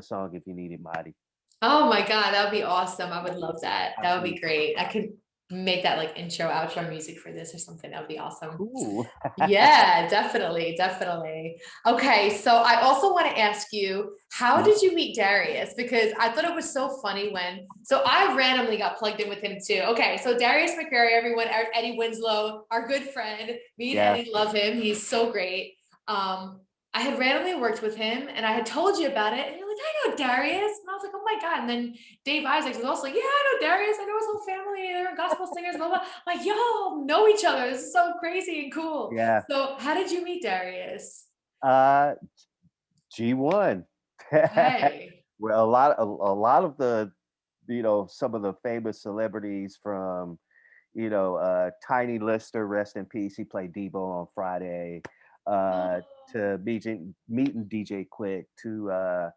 song if you need it, Mighty. Oh my God, that would be awesome. I would love that. That would be Absolutely. great. I could make that like intro, outro music for this or something. That would be awesome. Cool. Yeah, definitely, definitely. Okay, so I also want to ask you, how did you meet Darius? Because I thought it was so funny so I randomly got plugged in with him too. Okay, so Darius McCrary, everyone, Eddie Winslow, our good friend, me and Eddie love him. He's so great. I had randomly worked with him and I had told you about it and you're like, I know Darius. And I was like, oh my God. And then Dave Isaacs was also like, yeah, I know Darius. I know his whole family. They're gospel singers, blah, blah. I'm like, y'all know each other. This is so crazy and cool. Yeah. So how did you meet Darius? G1. Hey. Well, a lot of the, some of the famous celebrities from, Tiny Lister, rest in peace. He played Debo on Friday. To meeting DJ Quick, to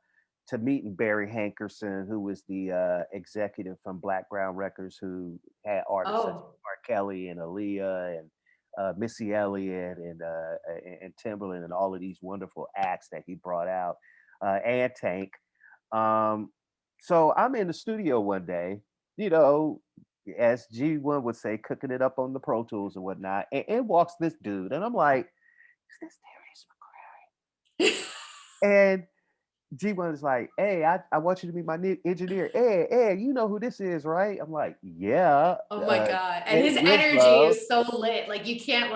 meeting Barry Hankerson, who was the executive from Black Brown Records, who had artists such as R. Kelly and Aaliyah and Missy Elliott and Timberland and all of these wonderful acts that he brought out, and Tank. So I'm in the studio one day, as G1 would say, cooking it up on the Pro Tools and whatnot, and walks this dude, and I'm like, is this Darius McCrary? And G1 is like, hey, I want you to be my engineer. Hey, you know who this is, right? I'm like, yeah. Oh my God. And his energy is so lit. Like you can't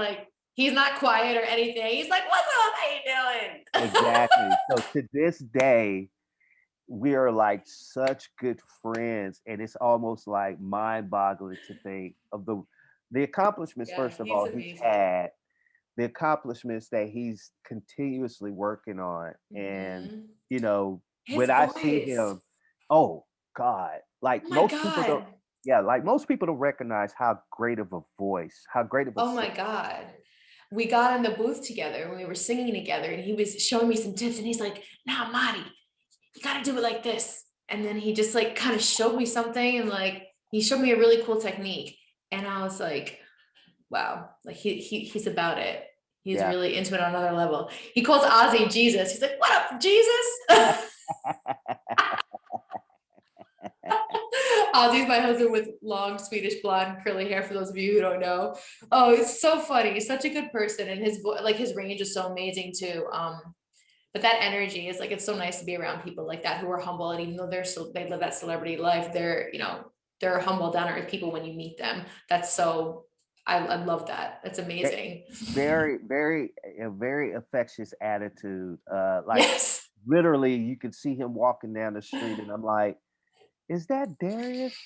he's not quiet or anything. He's like, what's up? How you doing? Exactly. So to this day, we are like such good friends. And it's almost like mind-boggling to think of the accomplishments, first of all, amazing. he's had. The accomplishments that he's continuously working on. And, his when voice. I see him, oh God, most people don't recognize how great of a voice, how great of a my God. We got in the booth together and we were singing together and he was showing me some tips and he's like, now Madi, you got to do it like this. And then he just kind of showed me something and he showed me a really cool technique. And I was like, wow, he's about it. He's really into it on another level. He calls Ozzy Jesus. He's like, what up, Jesus? Ozzy's my husband with long Swedish blonde curly hair, for those of you who don't know. Oh, it's so funny. He's such a good person. And his his range is so amazing too. But that energy is it's so nice to be around people like that who are humble. And even though they live that celebrity life, they're humble, down to earth people when you meet them. That's so, I love that. That's amazing. Very, very, a very affectionate attitude. Literally, you could see him walking down the street, and I'm like, "Is that Darius?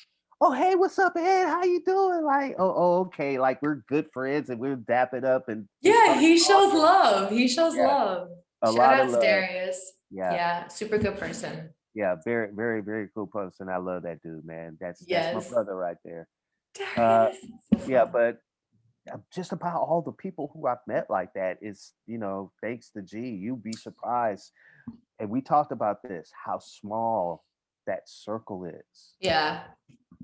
Oh, hey, what's up, Ed? How you doing?" Okay. We're good friends, and we're dapping up, and he shows love. He shows love. Shout out to Darius. Yeah, super good person. Yeah, very, very, very cool person. I love that dude, man. That's my brother right there. But just about all the people who I've met like that is, thanks to G. You'd be surprised. And we talked about this, how small that circle is. Yeah.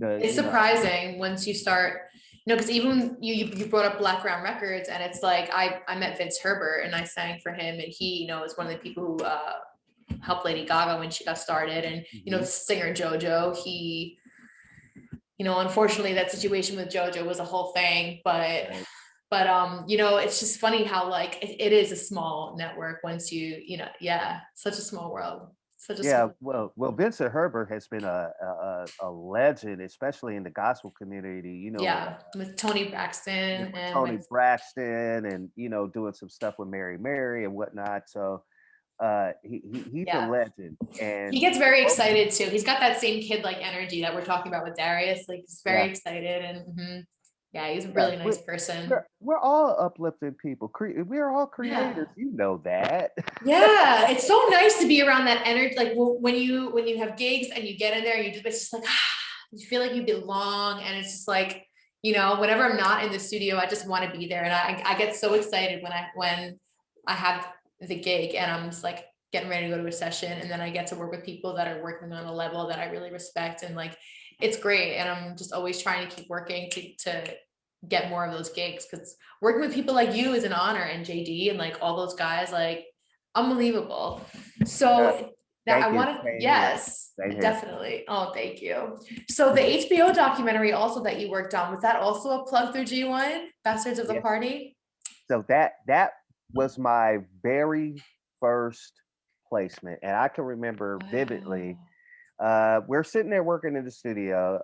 It's surprising once you start, because even you brought up Black Brown Records, and it's I met Vince Herbert and I sang for him, and he, is one of the people who helped Lady Gaga when she got started. And, the singer JoJo, he, unfortunately that situation with JoJo was a whole thing, but it's just funny how it is a small network once you, such a small world. Well, Vincent Herbert has been a legend, especially in the gospel community. With Tony Braxton and doing some stuff with Mary and whatnot. So he's a legend, and he gets very excited too. He's got that same kid energy that we're talking about with Darius. He's very excited, and he's a really nice person. We're all uplifting people. We're all creators. You know that. It's so nice to be around that energy. When you have gigs and you get in there, it's just you feel like you belong, and it's just whenever I'm not in the studio, I just want to be there, and I get so excited when I have the gig and I'm just getting ready to go to a session, and then I get to work with people that are working on a level that I really respect, and it's great. And I'm just always trying to keep working to get more of those gigs, because working with people like you is an honor, and JD and all those guys, unbelievable. So That I Thank you. wanted, Same here. yes, Same here. definitely. Oh, thank you. So the HBO documentary also that you worked on, was that also a plug through G1, Bastards of the Yeah. Party? So that was my very first placement, and I can remember vividly. We're sitting there working in the studio.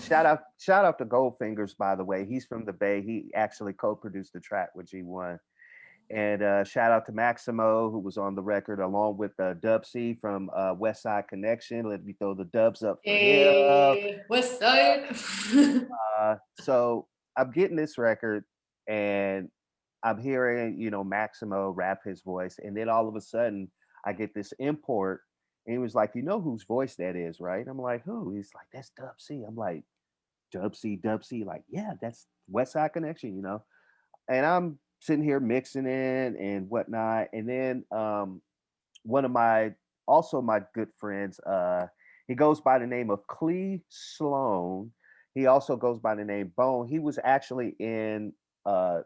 Shout out to Goldfingers, by the way. He's from the Bay. He actually co-produced the track with G1. And shout out to Maximo, who was on the record, along with Dub C from West Side Connection. Let me throw the dubs up for him. Hey, what's up? So I'm getting this record, and I'm hearing, Maximo rap his voice, and then all of a sudden I get this import, and he was like, "You know whose voice that is, right?" I'm like, "Who?" He's like, "That's Dub C." I'm like, "Dub C, Dub C." Like, yeah, that's West Side Connection. And I'm sitting here mixing in and whatnot, and then one of my good friends, he goes by the name of Clee Sloan. He also goes by the name Bone. He was actually in a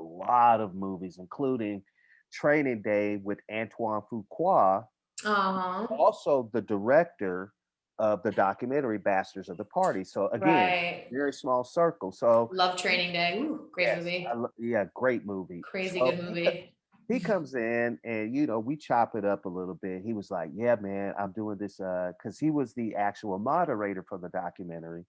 lot of movies, including Training Day with Antoine Fuqua, Uh-huh. also the director of the documentary Bastards of the Party. So again, Right. very small circle. So Love Training Day. Ooh, great yes, movie. yeah, great movie. Crazy So good movie. he comes in, and we chop it up a little bit. He was like, "Yeah, man, I'm doing this," because he was the actual moderator for the documentary.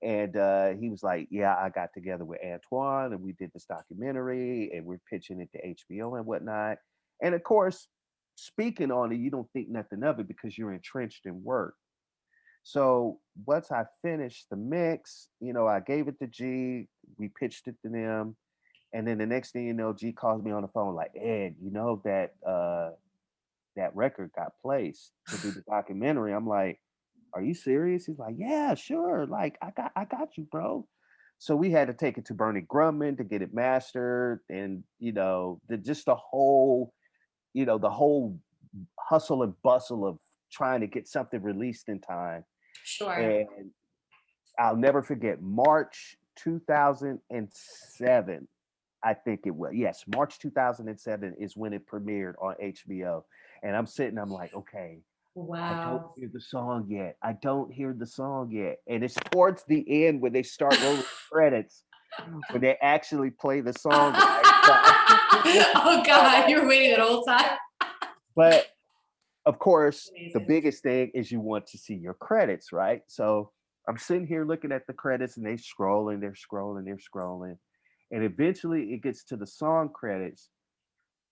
And he was like, "Yeah, I got together with Antoine, and we did this documentary, and we're pitching it to HBO and whatnot." And of course, speaking on it, you don't think nothing of it because you're entrenched in work. So once I finished the mix, I gave it to G. We pitched it to them, and then the next thing you know, G calls me on the phone like, "Ed, you know that record got placed to do the documentary." I'm like, "Are you serious?" He's like, "Yeah, sure. Like, I got you, bro." So we had to take it to Bernie Grumman to get it mastered, and just the whole hustle and bustle of trying to get something released in time. Sure. And I'll never forget March 2007. I think it was. Yes, March 2007 is when it premiered on HBO. And I'm like, okay, I don't Wow. hear the song yet. I don't hear the song yet. And it's towards the end when they start rolling credits, when they actually play the song. Oh God, you were waiting that whole time. But of course, the Amazing. biggest thing is you want to see your credits, right? So I'm sitting here looking at the credits, and they're scrolling, they're scrolling. And eventually it gets to the song credits,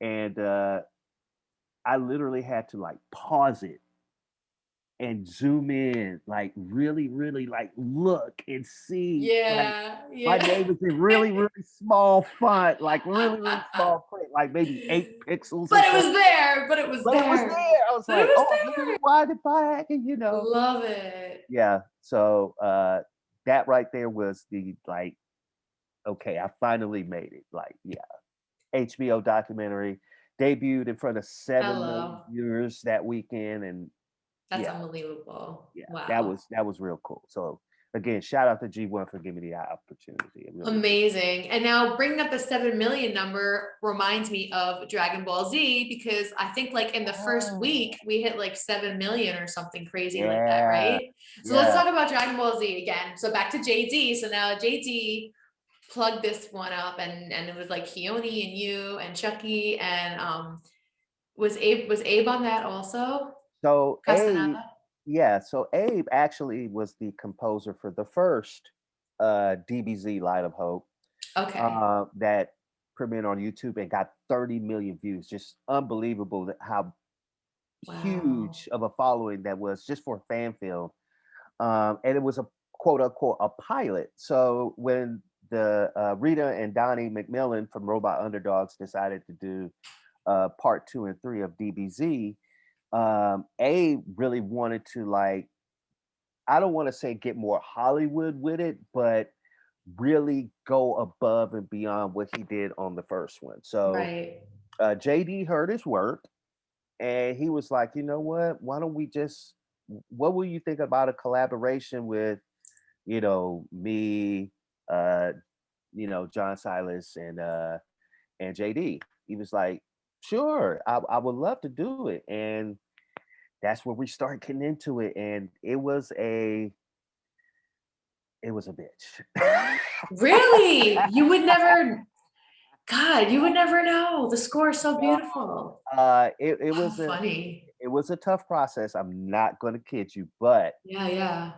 and I literally had to like pause it and zoom in, like really, really like look and see. Like Yeah, my yeah. name is in really, really small font, like really, really small print, like maybe 8 pixels or But it something. was there. But it was But it was there. there. I was But it like, was "Oh, let me there. rewind it back," and. Love it. Yeah. So that right there was the like, okay, I finally made it. Like, yeah. HBO documentary debuted in front of 7 million Hello. viewers that weekend. And That's yeah, unbelievable. yeah, that Wow. was that was real cool. So again, shout out to G1 for giving me the opportunity. It really did. Amazing. And now bringing up the 7 million number reminds me of Dragon Ball Z, because I think like in the first Oh, week we hit like 7 million or something crazy like that, yeah, right? So let's yeah. talk about Dragon Ball Z again. So back to JD. So now JD plugged this one up, and it was like Keone and you and Chucky, and was Abe on that also? So Abe, Castaneda? yeah, so Abe actually was the composer for the first DBZ Light of Hope Okay. that premiered on YouTube and got 30 million views. Just unbelievable how Wow. huge of a following that was just for a fan film. And it was a quote unquote a pilot. So when the Rita and Donnie McMillan from Robot Underdogs decided to do part 2 and 3 of DBZ, A really wanted to like, I don't want to say get more Hollywood with it, but really go above and beyond what he did on the first one. So Right. JD heard his work, and he was like, "You know what? Why don't we just? What will you think about a collaboration with, me, uh, John Silas and JD?" He was like, "Sure, I would love to do it." And that's where we start getting into it, and it was a bitch. Really? You would never, God, you would never know. The score is so beautiful. It How was funny. it was a tough process. I'm not going to kid you, but Yeah, yeah.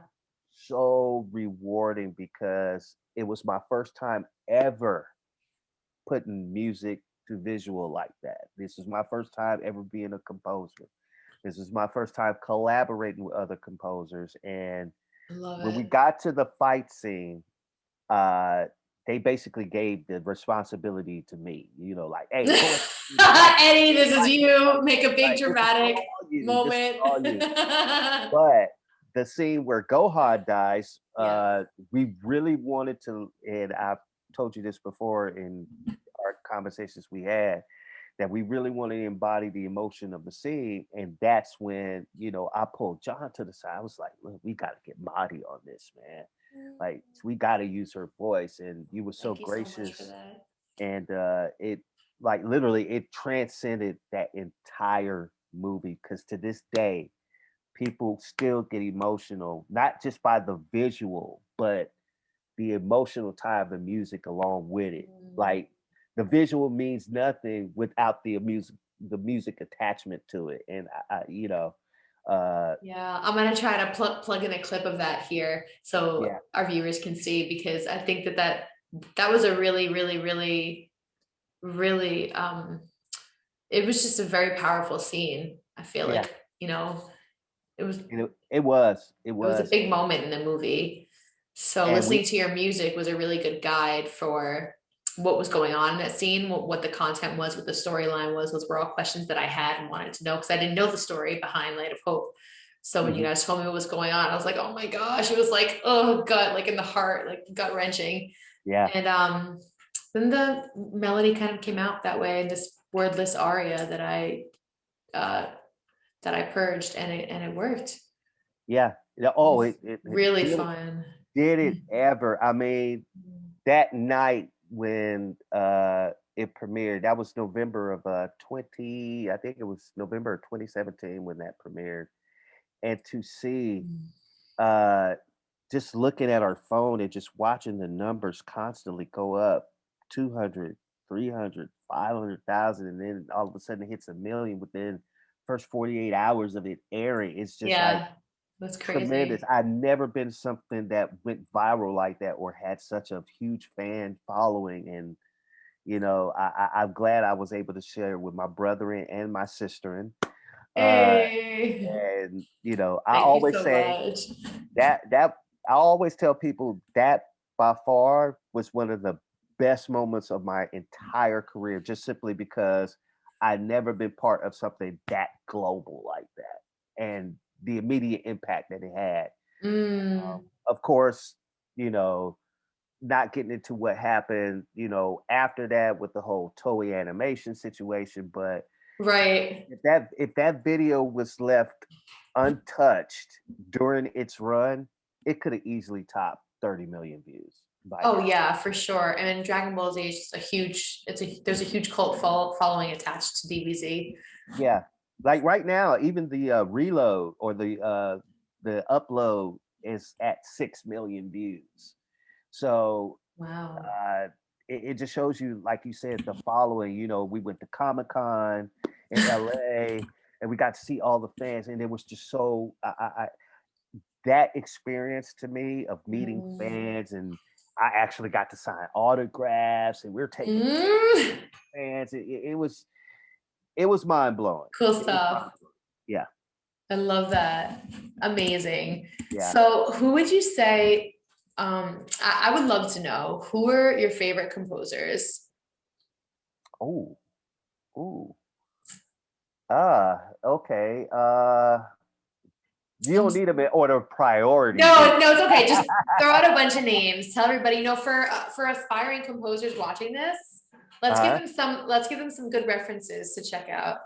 so rewarding because it was my first time ever putting music to visual like that. This is my first time ever being a composer. This is my first time collaborating with other composers. And I love when we it. got to the fight scene, uh, they basically gave the responsibility to me. You know, like, hey, go ahead, do the fight. Eddie, this is you. Make a big Like, this is dramatic all you. This is moment. all you. But the scene where Gohan dies, Yeah. we really wanted to, and I've told you this before in our conversations we had, that we really wanted to embody the emotion of the scene. And that's when, you know, I pulled John to the side. I was like, look, we got to get Madi on this, man. Like, we got to use her voice. And you were so Thank you so much for gracious. that. And it, like, literally, it transcended that entire movie. Because to this day, people still get emotional, not just by the visual, but the emotional tie of the music along with it. Like, the visual means nothing without the music attachment to it. And you know, Yeah, I'm gonna try to plug in a clip of that here so yeah, our viewers can see, because I think that was a really it was just a very powerful scene. I feel yeah, like, you know, it was it it was a was, big moment in the movie. So and listening we, to your music was a really good guide for what was going on in that scene, what the content was, what the storyline was. Those were all questions that I had and wanted to know because I didn't know the story behind Light of Hope. So when you mhm, guys told me what was going on, I was like, oh my gosh, it was like, oh gut, like in the heart, like gut wrenching. yeah, And then the melody kind of came out that way, this wordless aria uh that I purged, and it worked. yeah, yeah. It Oh, was it really did it, fun. did it ever? I mean, that night when it premiered, that was November of 20, I think it was November of 2017 when that premiered. And to see uh just looking at our phone and just watching the numbers constantly go up 200, 300, 500,000, and then all of a sudden it hits a million within first 48 hours of it airing. It's just like Yeah, that's tremendous. crazy. I've never been something that went viral like that or had such a huge fan following. And you know, I'm glad I was able to share with my brother and my sister. Uh, Hey, and you know, I thank you always so say much. that I always tell people that by far was one of the best moments of my entire career, just simply because I'd never been part of something that global like that, and the immediate impact that it had. Mm, Of course, you know, not getting into what happened, you know, after that with the whole Toei animation situation, but right. if that video was left untouched during its run, it could have easily topped 30 million views by Oh now. yeah, for sure. And Dragon Ball Z is just a huge, there's a huge cult following attached to DBZ. Yeah. Like right now, even the reload or the upload is at 6 million views. So Wow. it just shows you, like you said, the following. You know, we went to Comic-Con in LA and we got to see all the fans, and it was just so that experience to me of meeting Mm. fans, and I actually got to sign autographs and we are taking Mm. fans. It was mind blowing. Cool It was stuff. yeah, I love that. Amazing. yeah. So who would you say, I would love to know, who are your favorite composers? Oh, ooh. Okay. You don't need them in order of priority, do No, no, it's okay. Just throw out a bunch of names. Tell everybody, for aspiring composers watching this, uh let's give them some good references to check out.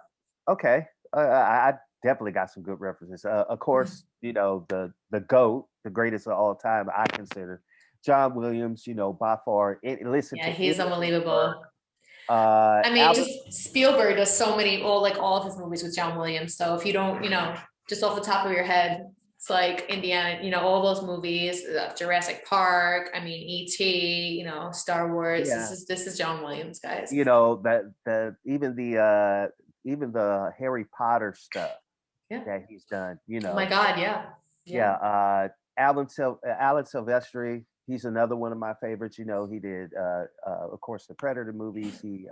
okay. I definitely got some good references. Of course, you know, the GOAT, the greatest of all time, I consider John Williams, you know, by far. Listen Yeah, to he's any of his work. unbelievable. I mean, Albert, just Spielberg does so many, well, like all of his movies with John Williams. So if you don't, just off the top of your head. It's like Indiana, all those movies, Jurassic Park, I mean, E.T., Star Wars. Yeah. This is John Williams, guys. Even the Harry Potter stuff that he's done, Oh my God, yeah. Alan Silvestri, he's another one of my favorites. He did of course the Predator movies. He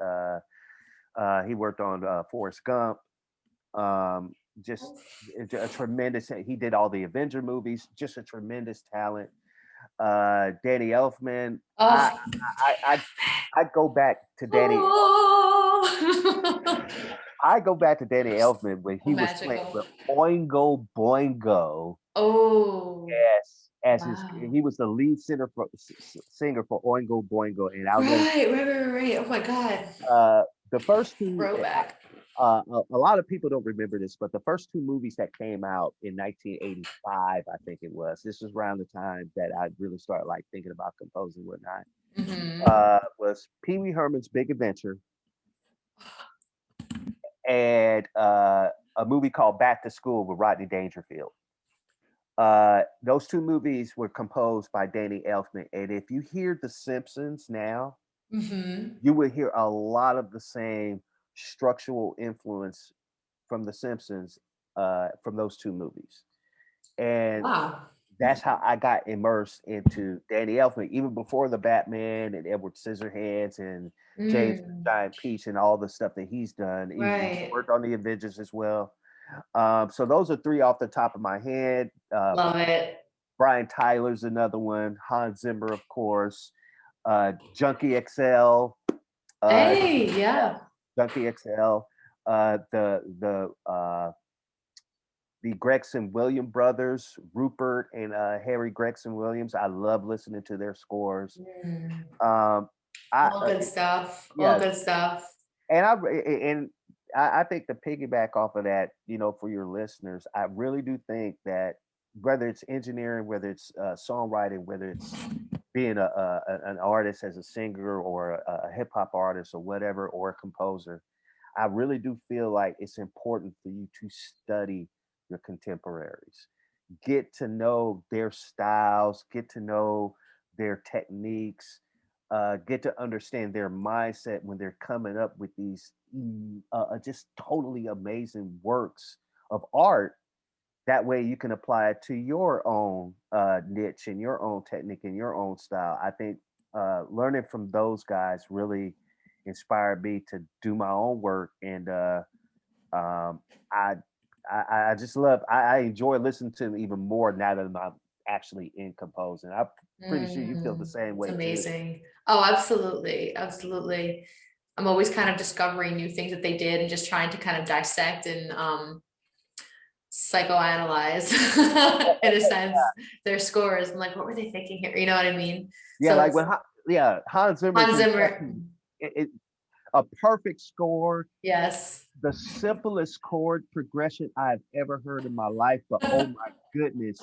worked on Forrest Gump. Just a tremendous, he did all the Avenger movies, just a tremendous talent. Danny Elfman. Oh, I'd go back to Danny. I go back to Danny Elfman when he was playing with Oingo Boingo. Oh, yes, he was the lead singer for Oingo Boingo, and right. Oh my God. The first two throwback. A lot of people don't remember this, but the first two movies that came out in 1985, I think it was. This was around the time that I really started like thinking about composing and whatnot. Was Pee Wee Herman's Big Adventure and a movie called Back to School with Rodney Dangerfield. Those two movies were composed by Danny Elfman, and if you hear The Simpsons now, you would hear a lot of the same structural influence from The Simpsons from those two movies. And that's how I got immersed into Danny Elfman, even before the Batman and Edward Scissorhands and James Giant Peach and all the stuff that he's done. He worked on the Avengers as well. So those are three off the top of my head. Love it. Brian Tyler's another one. Hans Zimmer, of course. Junkie XL. Junkie XL. The Gregson Williams brothers, Rupert and Harry Gregson Williams. I love listening to their scores. All good stuff. All good stuff. And I think to piggyback off of that, for your listeners, I really do think that whether it's engineering, whether it's songwriting, whether it's being an artist as a singer or a hip hop artist or whatever, or a composer, I really do feel like it's important for you to study your contemporaries, get to know their styles, get to know their techniques, get to understand their mindset when they're coming up with these just totally amazing works of art. That way you can apply it to your own niche and your own technique and your own style. I think learning from those guys really inspired me to do my own work. And I just love, I enjoy listening to them even more now that I'm actually in composing. I'm pretty sure you feel the same way. It's amazing. Too. Oh, absolutely. Absolutely. I'm always kind of discovering new things that they did and just trying to kind of dissect and psychoanalyze in a sense their scores and like, what were they thinking here? You know what I mean? Yeah, so like when Hans Zimmer. A perfect score. Yes. The simplest chord progression I've ever heard in my life, but oh my goodness,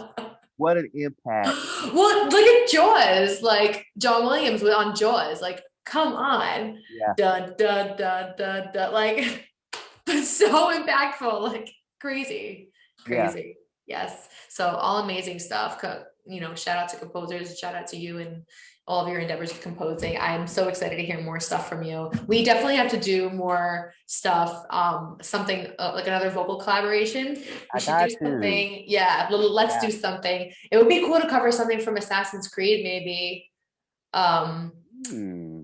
what an impact. Well, look at Jaws, like John Williams on Jaws, like, come on. Yeah. Dun, dun, dun, dun, dun, like, but so impactful, like crazy. Yes. So all amazing stuff. Shout out to composers, shout out to you and all of your endeavors with composing. I'm so excited to hear more stuff from you. We definitely have to do more stuff. Something like another vocal collaboration. We should do something. Yeah, let's do something. It would be cool to cover something from Assassin's Creed, maybe.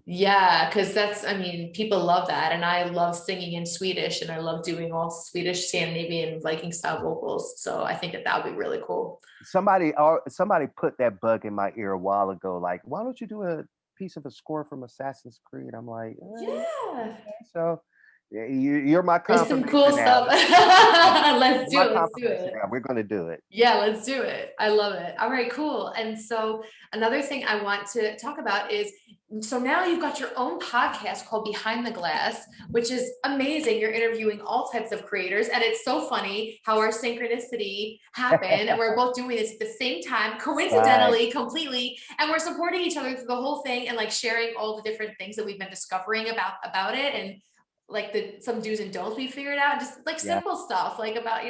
Yeah, because people love that, and I love singing in Swedish, and I love doing all Swedish, Scandinavian, Viking style vocals. So I think that would be really cool. Somebody put that bug in my ear a while ago, like, why don't you do a piece of a score from Assassin's Creed? I'm like, yeah. So you're my confirmation. There's some cool stuff. Let's do it. We're going to do it. Yeah, let's do it. I love it. All right, cool. And so another thing I want to talk about is, so now you've got your own podcast called Behind the Glass, which is amazing. You're interviewing all types of creators. And it's so funny how our synchronicity happened. And we're both doing this at the same time, coincidentally, completely. And we're supporting each other through the whole thing and like sharing all the different things that we've been discovering about it. And some do's and don'ts we figured out, just like simple stuff, like about,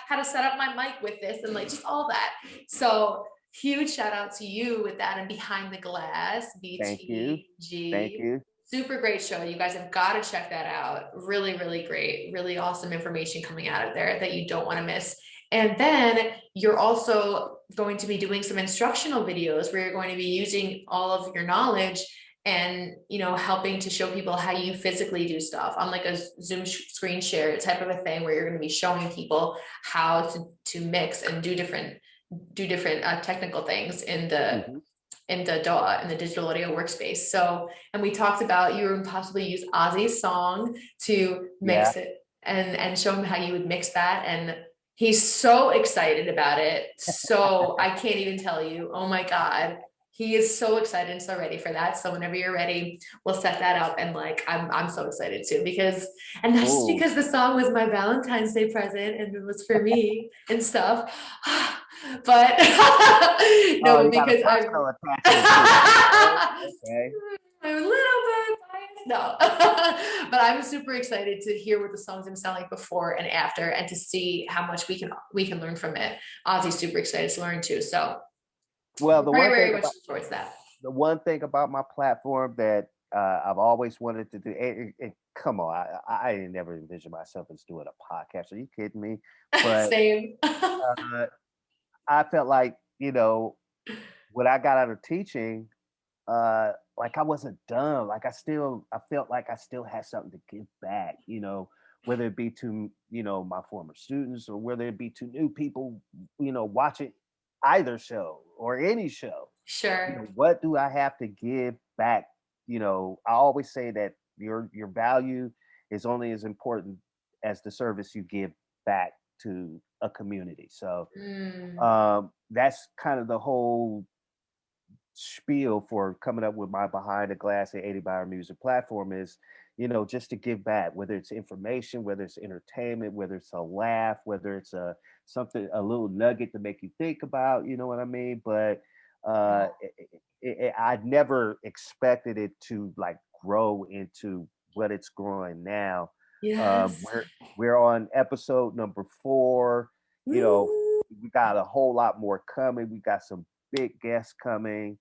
how to set up my mic with this and like just all that. So huge shout out to you with that and Behind the Glass, BTG. Thank you. Super great show. You guys have got to check that out. Really, really great, really awesome information coming out of there that you don't want to miss. And then you're also going to be doing some instructional videos where you're going to be using all of your knowledge and, helping to show people how you physically do stuff on like a Zoom screen share type of a thing, where you're going to be showing people how to mix and do different technical things in the in the DAW, in the digital audio workspace. So, and we talked about you would possibly use Ozzy's song to mix it and show him how you would mix that. And he's so excited about it. So I can't even tell you, oh my God, he is so excited and so ready for that. So whenever you're ready, we'll set that up. And like, I'm so excited too, and that's just because the song was my Valentine's Day present and it was for me and stuff. But no, because I'm a little bit biased. No, but I'm super excited to hear what the song's gonna sound like before and after, and to see how much we can learn from it. Ozzy's super excited to learn too. So, well, very much towards that. The one thing about my platform that I've always wanted to do, come on, I never envisioned myself as doing a podcast. Are you kidding me? But same. I felt like, when I got out of teaching, like I wasn't done. Like I felt like I still had something to give back, whether it be to, my former students, or whether it be to new people, watching either show or any show. Sure. What do I have to give back? I always say that your value is only as important as the service you give back to a community. So that's kind of the whole spiel for coming up with my Behind the Glass and eddiebowermusic platform is, just to give back, whether it's information, whether it's entertainment, whether it's a laugh, whether it's a little nugget to make you think about, you know what I mean? But I never expected it to like grow into what it's growing now. Yes. We're on episode number 4. We got a whole lot more coming. We got some big guests coming.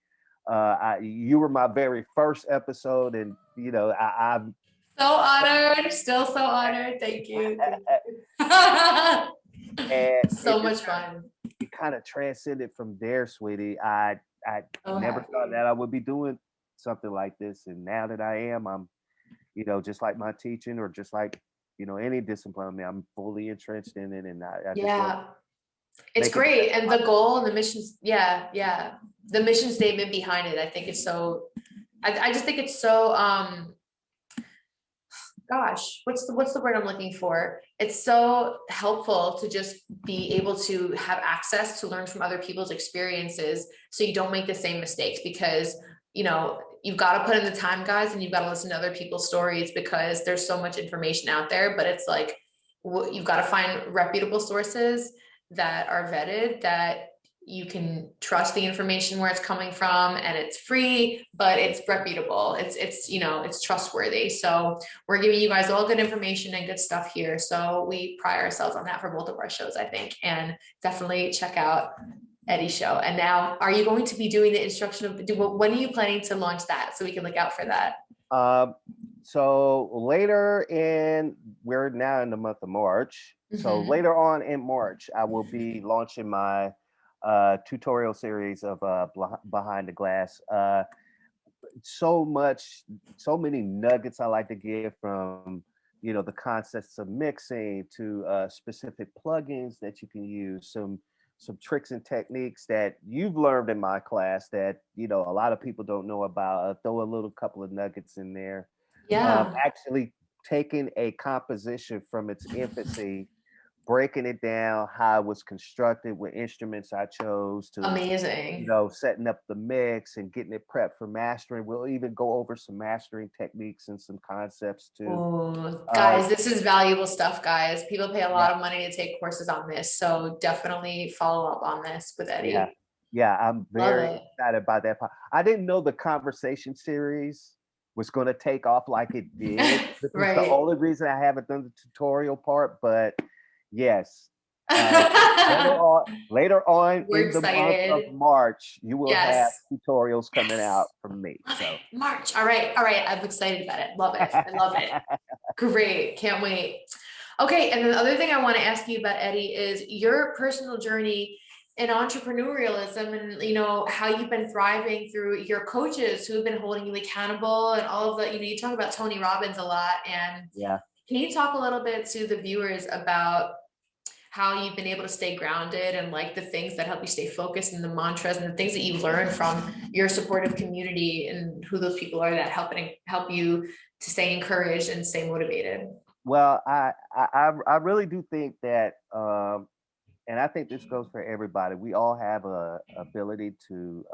You were my very first episode, and I'm so honored, still so honored. Thank you. And so much fun. It kind of transcended from there, sweetie. I never thought that I would be doing something like this, and now that I am, I'm, just like my teaching, or just like any discipline, I mean, I'm fully entrenched in it, and I just it's great. And the goal and the missions, the mission statement behind it, I think it's so, I just think it's so, gosh, what's the word I'm looking for? It's so helpful to just be able to have access to learn from other people's experiences, so you don't make the same mistakes, because, you've got to put in the time, guys, and you've got to listen to other people's stories, because there's so much information out there. But it's like, you've got to find reputable sources that are vetted, that you can trust the information where it's coming from, and it's free, but it's reputable. It's trustworthy. So we're giving you guys all good information and good stuff here. So we pride ourselves on that for both of our shows, I think, and definitely check out Eddie's show. And now, are you going to be doing the instructional? When are you planning to launch that, so we can look out for that? So we're now in the month of March. So later on in March, I will be launching my tutorial series of Behind the Glass. So many nuggets I like to give, from the concepts of mixing to specific plugins that you can use, some tricks and techniques that you've learned in my class that a lot of people don't know about. I'll throw a little couple of nuggets in there. Actually taking a composition from its infancy, breaking it down, how it was constructed, what instruments I chose, to amazing, setting up the mix and getting it prepped for mastering. We'll even go over some mastering techniques and some concepts too. Ooh, guys, this is valuable stuff, guys. People pay a lot of money to take courses on this, so definitely follow up on this with Eddie. Yeah, I'm very excited about that. I didn't know the conversation series was going to take off like it did. This is the Right. only reason I haven't done the tutorial part, but yes. Later on We're in the month of excited. March, you will have Yes. tutorials coming out Yes. from me. Love So it. March. All right. All right. I'm excited about it. Love it. I love it. Great. Can't wait. Okay. And then the other thing I want to ask you about, Eddie, is your personal journey in entrepreneurialism and, you know, how you've been thriving through your coaches who have been holding you accountable and all of the, you know, you talk about Tony Robbins a lot. And yeah. can you talk a little bit to the viewers about how you've been able to stay grounded and like the things that help you stay focused and the mantras and the things that you've learned from your supportive community and who those people are that help you to stay encouraged and stay motivated? Well, I really do think that, and I think this goes for everybody. We all have a ability to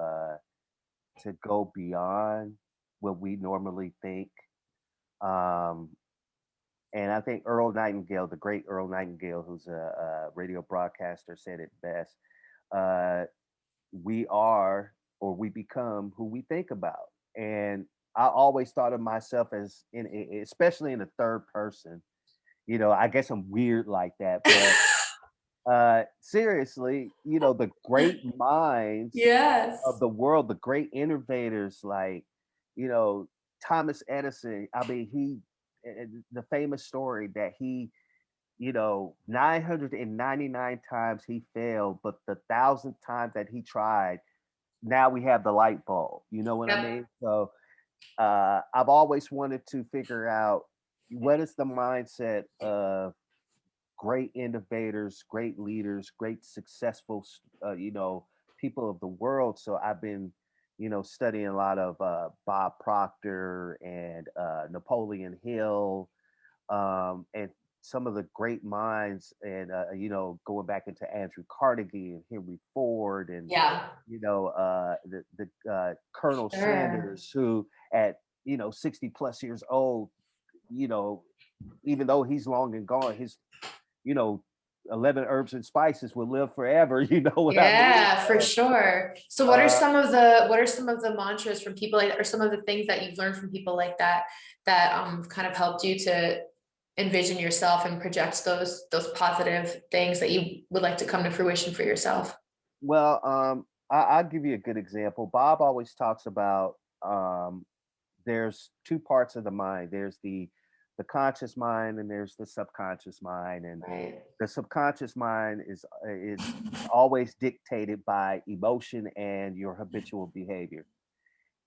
go beyond what we normally think. Um, and I think Earl Nightingale, the great Earl Nightingale, who's a radio broadcaster, said it best. Uh, we are or we become who we think about. And I always thought of myself as especially in the third person. You know, I guess I'm weird like that, but seriously, you know, the great minds of Yes. the world, the great innovators like, you know, Thomas Edison. I mean, the famous story that he, you know, 999 times he failed, but the 1,000th time that he tried, now we have the light bulb. You know what I Yep. mean? So I've always wanted to figure out what is the mindset of great innovators, great leaders, great successful, you know, people of the world. So I've been, you know, studying a lot of Bob Proctor and Napoleon Hill, and some of the great minds, and you know, going back into Andrew Carnegie and Henry Ford, and Yeah. you know, the Colonel Sure. Sanders, who at, you know, 60 plus years old, you know, even though he's long and gone, his, you know, 11 herbs and spices will live forever. You know what I mean? Yeah, for So, sure. So uh, what are some of the mantras from people like, or some of the things that you've learned from people like that that kind of helped you to envision yourself and project those positive things that you would like to come to fruition for yourself? well, I'll give you a good example. Bob always talks about, there's two parts of the mind. There's the conscious mind and there's the subconscious mind. And Right. the subconscious mind is always dictated by emotion and your habitual behavior.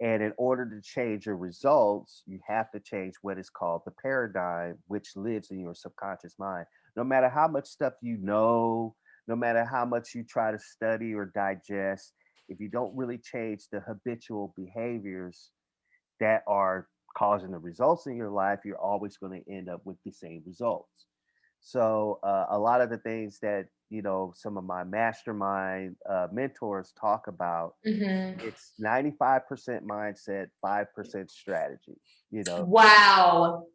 And in order to change your results, you have to change what is called the paradigm, which lives in your subconscious mind. No matter how much stuff you know, no matter how much you try to study or digest, if you don't really change the habitual behaviors that are causing the results in your life, you're always going to end up with the same results. So a lot of the things that, you know, some of my mastermind mentors talk about, Mm-hmm. it's 95% mindset, 5% strategy. You know, Wow.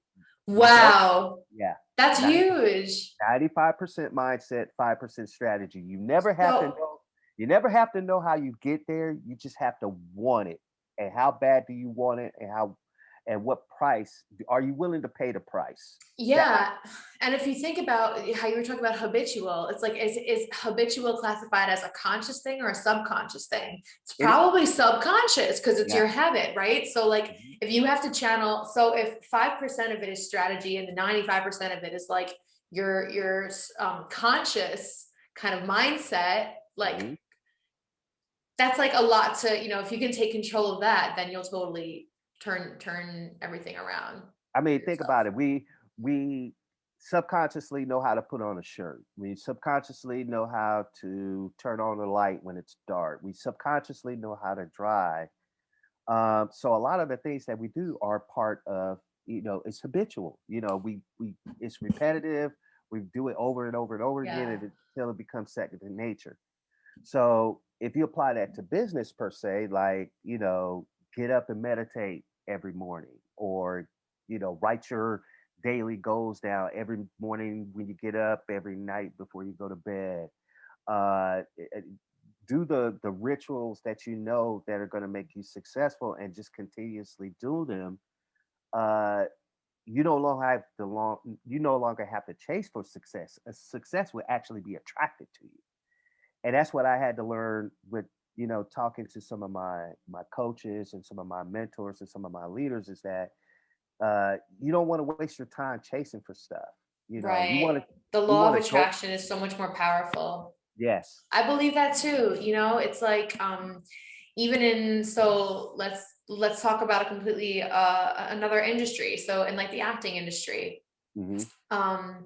you don't, Wow. yeah, That's 90, huge. 95% mindset, 5% strategy. You never have to So know. You never have to know how you get there. You just have to want it. And how bad do you want it? And how, and what price are you willing to pay the price? That yeah. And if you think about how you were talking about habitual, it's like, is habitual classified as a conscious thing or a subconscious thing? It's it, probably subconscious because it's yeah. your habit, right? So like Mhm. if you have to channel, so if 5% of it is strategy and the 95% of it is like your conscious kind of mindset, like Mhm. that's like a lot to, you know, if you can take control of that, then you'll totally turn everything around I for mean, think yourself. about it. We subconsciously know how to put on a shirt. We subconsciously know how to turn on the light when it's dark. We subconsciously know how to drive. So a lot of the things that we do are part of, you know, it's habitual. You know, we it's repetitive. We do it over and over and over again Yeah. until it becomes second nature. So if you apply that to business per se, like, you know, get up and meditate every morning, or, you know, write your daily goals down every morning when you get up, every night before you go to bed. Uh, eh, eh, do the rituals that you know that are going to make you successful, and just continuously do them. you no longer have you no longer have to chase for success. A success will actually be attracted to you. And that's what I had to learn with, talking to some of my coaches and some of my mentors and some of my leaders, is that you don't want to waste your time chasing for stuff. You want Right. to The you law want of to go. attraction is so much more powerful. Yes. I believe that too. It's like even in, so let's talk about a completely another industry. So in like the acting industry, Hmm. um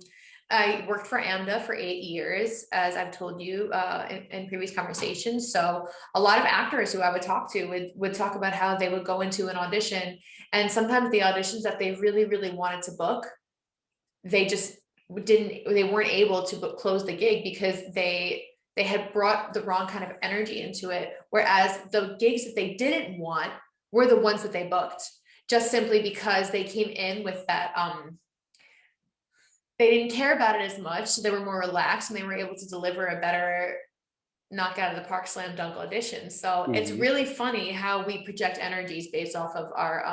I worked for AMDA for 8 years, as I've told you in previous conversations. So a lot of actors who I would talk to would talk about how they would go into an audition, and sometimes the auditions that they really, really wanted to book, they just they weren't able to close the gig because they had brought the wrong kind of energy into it. Whereas the gigs that they didn't want were the ones that they booked, just simply because they came in with that they didn't care about it as much, so they were more relaxed and they were able to deliver a better knock out of the park slam dunk audition. So it's Hmm. really funny how we project energies based off of our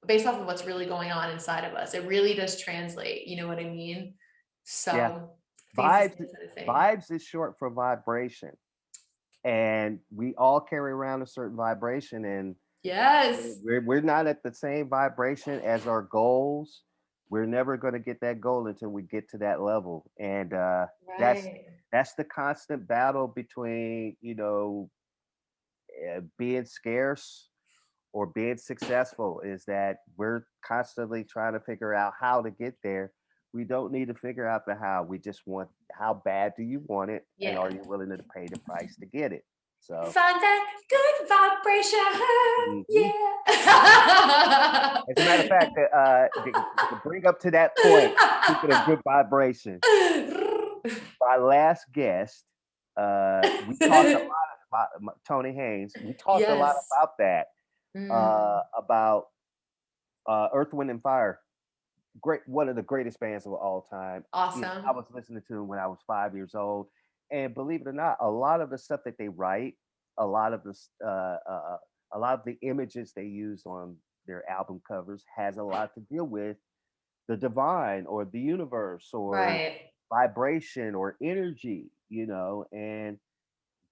based off of what's really going on inside of us. It really does translate, you know what I mean? So Yeah. I think it's the Vibes. same kind of thing. Vibes is short for vibration, and we all carry around a certain vibration, and Yes. we're not at the same vibration as our goals. We're never going to get that goal until we get to that level, and that's Right. that's the constant battle between being scarce or being successful, is that we're constantly trying to figure out how to get there. We don't need to figure out the how. We just want, how bad do you want it, and are Yeah. you willing to pay the price to get it? So, Find that good vibration. mhm. Yeah. As a matter of fact, to bring up to that point, speaking of good vibration, my last guest, we talked a lot about Tony Haynes. We talked a lot Yes. about that, Mm, about Earth, Wind, and Fire. Great, one of the greatest bands of all time. I awesome. was listening to them when I was 5 years old, and believe it or not, a lot of the stuff that they write, a lot of the a lot of the images they use on their album covers has a lot to deal with the divine or the universe or Right. vibration or energy, and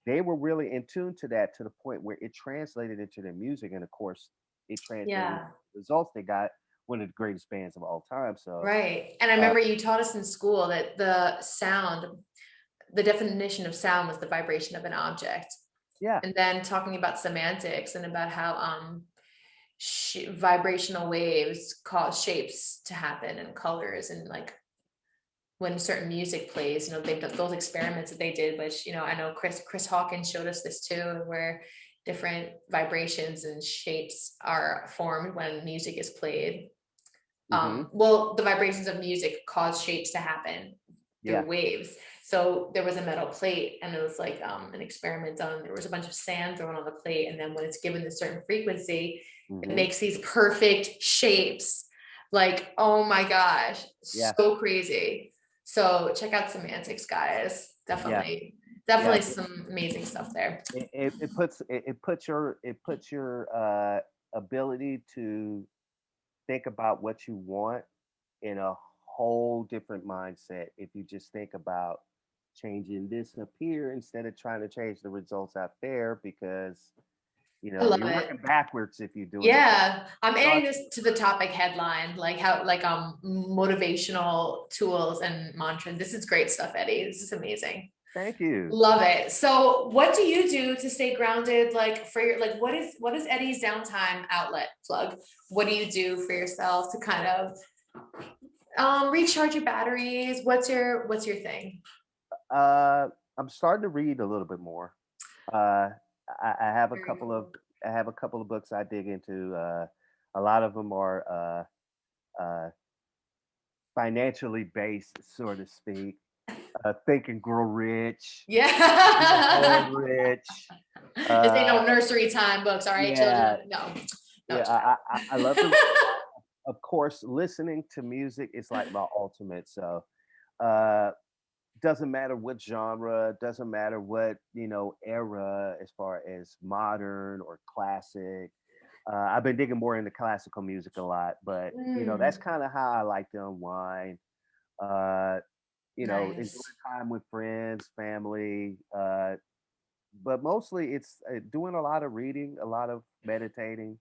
they were really in tune to that, to the point where it translated into their music, and of course it translated into Yeah. the results they got, one of the greatest bands of all time. So Right. And I uh, remember you taught us in school that the sound, the definition of sound was the vibration of an object. yeah. And then talking about semantics and about how vibrational waves cause shapes to happen and colors, and like when certain music plays, they've done those experiments that they did, which, I know Chris Hawkins showed us this too, where different vibrations and shapes are formed when music is played. Hmm. Well, the vibrations of music cause shapes to happen through Yeah. waves. So there was a metal plate, and it was like an experiment done. There was a bunch of sand thrown on the plate, and then when it's given a certain frequency, it Hmm. makes these perfect shapes. Like, oh my gosh, Yeah. so crazy. So check out semantics, guys. Yeah. Definitely, Yeah. definitely some amazing stuff there. It puts your ability to think about what you want in a whole different mindset if you just think about changing this up here instead of trying to change the results out there, because I love you're it. working backwards if you're doing it that Yeah, I'm adding way. this to the topic headline, like how like motivational tools and mantras. This is great stuff, Eddie. This is amazing. Thank you. Love it. So what do you do to stay grounded? Like for your like what is Eddie's downtime outlet plug? What do you do for yourself to kind of recharge your batteries? What's your thing? uh I'm starting to read a little bit more. uh I have a Very couple of cool. books I dig into. A lot of them are uh financially based, so to speak. Think and Grow Rich, Born Yeah. Rich. This ain't Uh, no nursery time books, all right, yeah, children? No, no, yeah. I love to. Of course, listening to music is like my ultimate. So, uh, doesn't matter what genre, doesn't matter what era, as far as modern or classic. I've been digging more into classical music a lot, but that's kind of how I like to unwind. Enjoy Nice. time with friends, family, but mostly it's doing a lot of reading, a lot of meditating,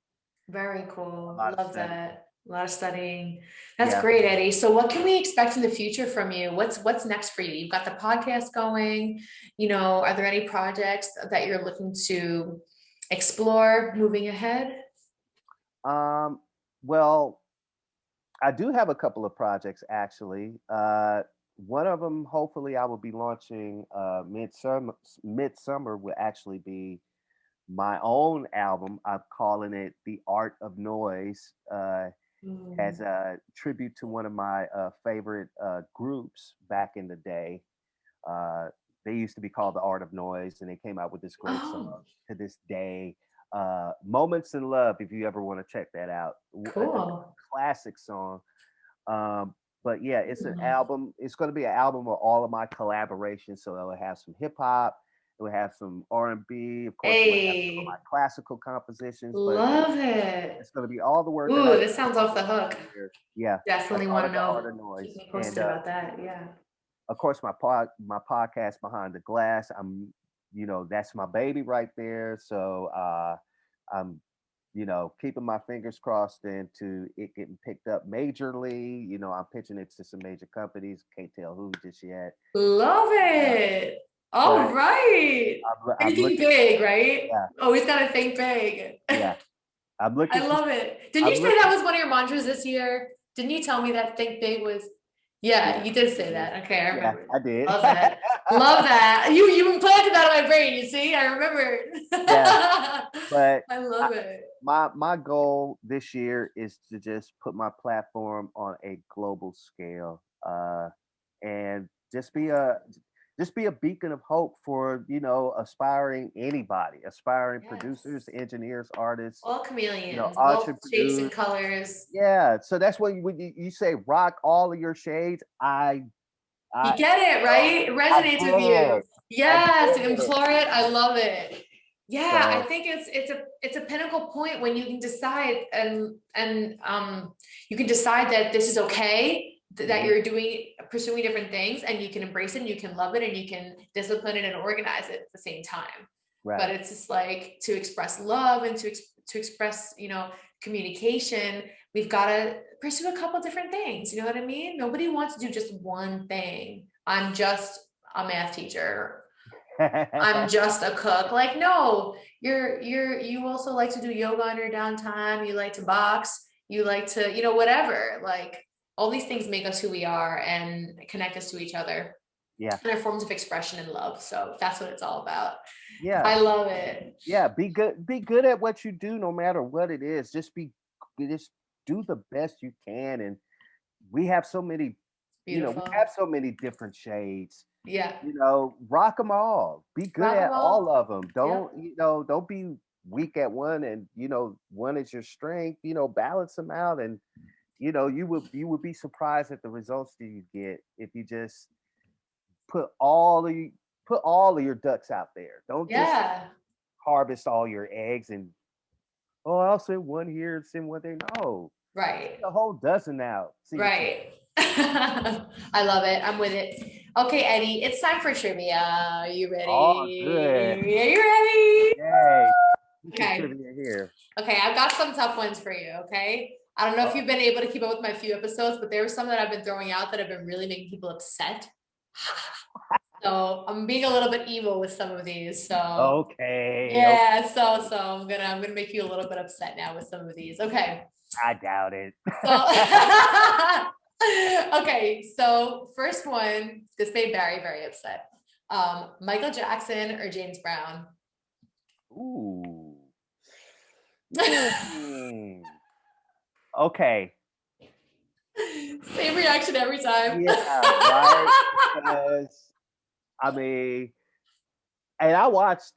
Very a cool. lot of Love studying. that. A lot of studying. That's Yeah. great, Eddie. So what can we expect in the future from you? What's next for you? You've got the podcast going. Are there any projects that you're looking to explore moving ahead? Well, I do have a couple of projects actually. One of them, hopefully, I will be launching midsummer. Midsummer will actually be my own album. I'm calling it "The Art of Noise," as a tribute to one of my favorite groups back in the day. They used to be called The Art of Noise, and they came out with this great song Oh, to this day. Moments in Love, if you ever want to check that out. A cool. classic song. But yeah, it's an Mhm. album. It's going to be an album of all of my collaborations. So it'll have some hip hop, it will have some R&B. Of course, it will have some of my Hey, classical compositions, but love it. it's going to be all the work that Ooh, I've this done sounds over off the hook. the years. Yeah, I Definitely call want to it The Art know. of Keep Noise. me And posted about that. Yeah. of course, my podcast Behind the Glass. That's my baby right there. So I'm keeping my fingers crossed into it getting picked up majorly. I'm pitching it to some major companies. Can't tell who just yet. Love Uh, it. All but right. I'm Thinking looking. big, right? Yeah, Always got to think big. yeah. I'm looking I to. love it. Didn't you I'm say that looking. was one of your mantras this year? Didn't you tell me that think big was? Yeah, Yeah, you did I say did. that. Okay, I Yeah, remember. I did. Love that. Love that. You implanted that in my brain, you see? I remember. Yeah, but I I, love it. my goal this year is to just put my platform on a global scale, and just be a beacon of hope for aspiring anybody, aspiring producers, Yes. engineers, artists, All chameleons, all shapes entrepreneurs. and colors. Yeah, so that's when you say rock all of your shades. You I get it, right? It I resonates with get you. it. I Yes, get it. implore it. I love it. Yeah, I So think it's a pinnacle point when you can decide and you can decide that this is okay, that mhm, you're pursuing different things, and you can embrace it and you can love it and you can discipline it and organize it at the same time. But right. it's just like to express love and to express, communication, we've got to pursue a couple different things. You know what I mean? Nobody wants to do just one thing. I'm just a math teacher. I'm just a cook. Like, no, you also like to do yoga on your downtime. You like to box. You like to, whatever. Like, all these things make us who we are and connect us to each other. Yeah. And are forms of expression and love. So that's what it's all about. Yeah. I love it. Yeah, be good at what you do no matter what it is. Just do the best you can. And we have so many, we Beautiful. have so many different shades. Yeah. Rock them all. Be good Rock at them all all. of them. Yep. Don't be weak at one, and one is your strength. Balance them out, and you would be surprised at the results that you get if you just put all of you put all of your ducks out there. Don't just Yeah. harvest all your eggs and, oh, I'll send one here and send one there. No, Right. send a whole dozen out. See what you get. Right. I love it. I'm with it. Okay, Eddie, it's time for trivia. Are you Oh, good. ready? Are you ready? Yay. Get some Okay. trivia here. Okay, I've got some tough ones for you. Okay. I don't know if Uh, you've been able to keep up with my few episodes, but there were some that I've been throwing out that have been really making people upset. So I'm being a little bit evil with some of these. So okay. yeah, so I'm gonna make you a little bit upset now with some of these. Okay. I doubt it. So okay, so first one, this made Barry very upset. Michael Jackson or James Brown? Ooh. Hmm. Okay. Same reaction every time. Yeah, right. Because I mean, and I watched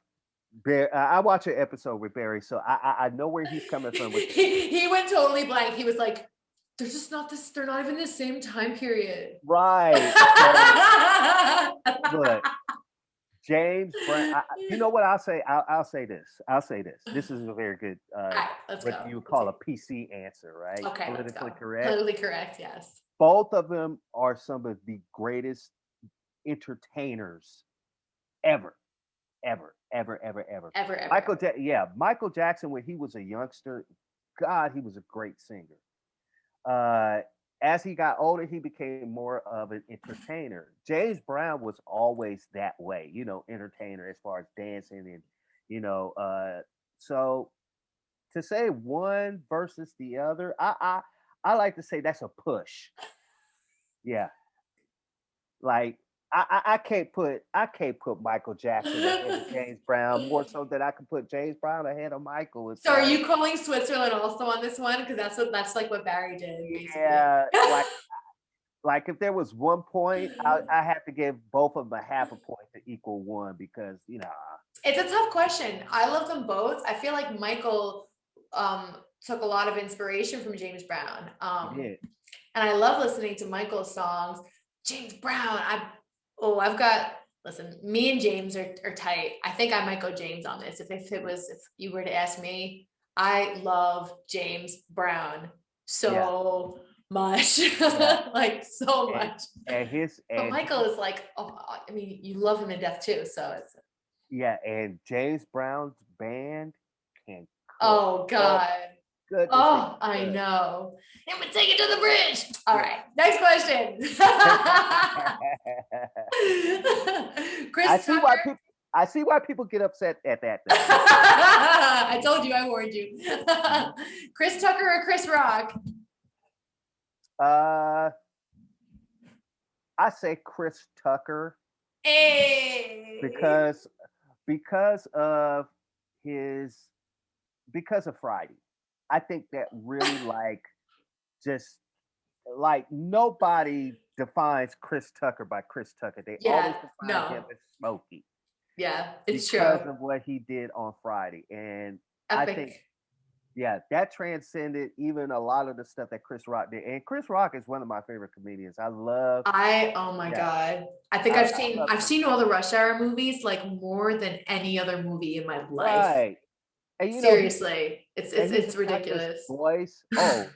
an episode with Barry, so I know where he's coming from with this. he went totally blank. He was like, they're just not this, they're not even the same time period. Right. So, look, James Brown. You know what I'll say? I'll say this. I'll say this. This is a very good, All right, let's what go. you would call a PC answer, right? Okay, let's Politically go. correct. Politically correct, yes. Both of them are some of the greatest entertainers ever, ever, ever, ever, ever. Ever, ever. Michael Jackson, when he was a youngster, God, he was a great singer. As he got older, he became more of an entertainer. James Brown was always that way, entertainer as far as dancing and, you know, so to say one versus the other, I like to say that's a push. Yeah, like I can't put Michael Jackson ahead of James Brown more so than I can put James Brown ahead of Michael. It's So are you calling Switzerland also on this one? Because that's like what Barry did, basically. Yeah, like if there was 1 point, I have to give both of them a half a point to equal one because It's a tough question. I love them both. I feel like Michael took a lot of inspiration from James Brown. he did. And I love listening to Michael's songs. James Brown, listen, me and James are tight. I think I might go James on this. If you were to ask me, I love James Brown so much. Like so much. But Michael is like, I mean, you love him to death too. So it's and James Brown's band can oh God. Goodness, I know. And we take it to the bridge. All right. Next question. Chris I see why people get upset at that. I told you, I warned you. Chris Tucker or Chris Rock? I say Chris Tucker. Hey. Because of Friday. I think that really just nobody defines Chris Tucker by Chris Tucker. They always define him as Smokey. Yeah, it's because true. of what he did on Friday. And Epic. I think that transcended even a lot of the stuff that Chris Rock did. And Chris Rock is one of my favorite comedians. Oh my God. I think I've seen all the Rush Hour movies like more than any other movie in my life. Right. And seriously, it's ridiculous. Voice. Oh,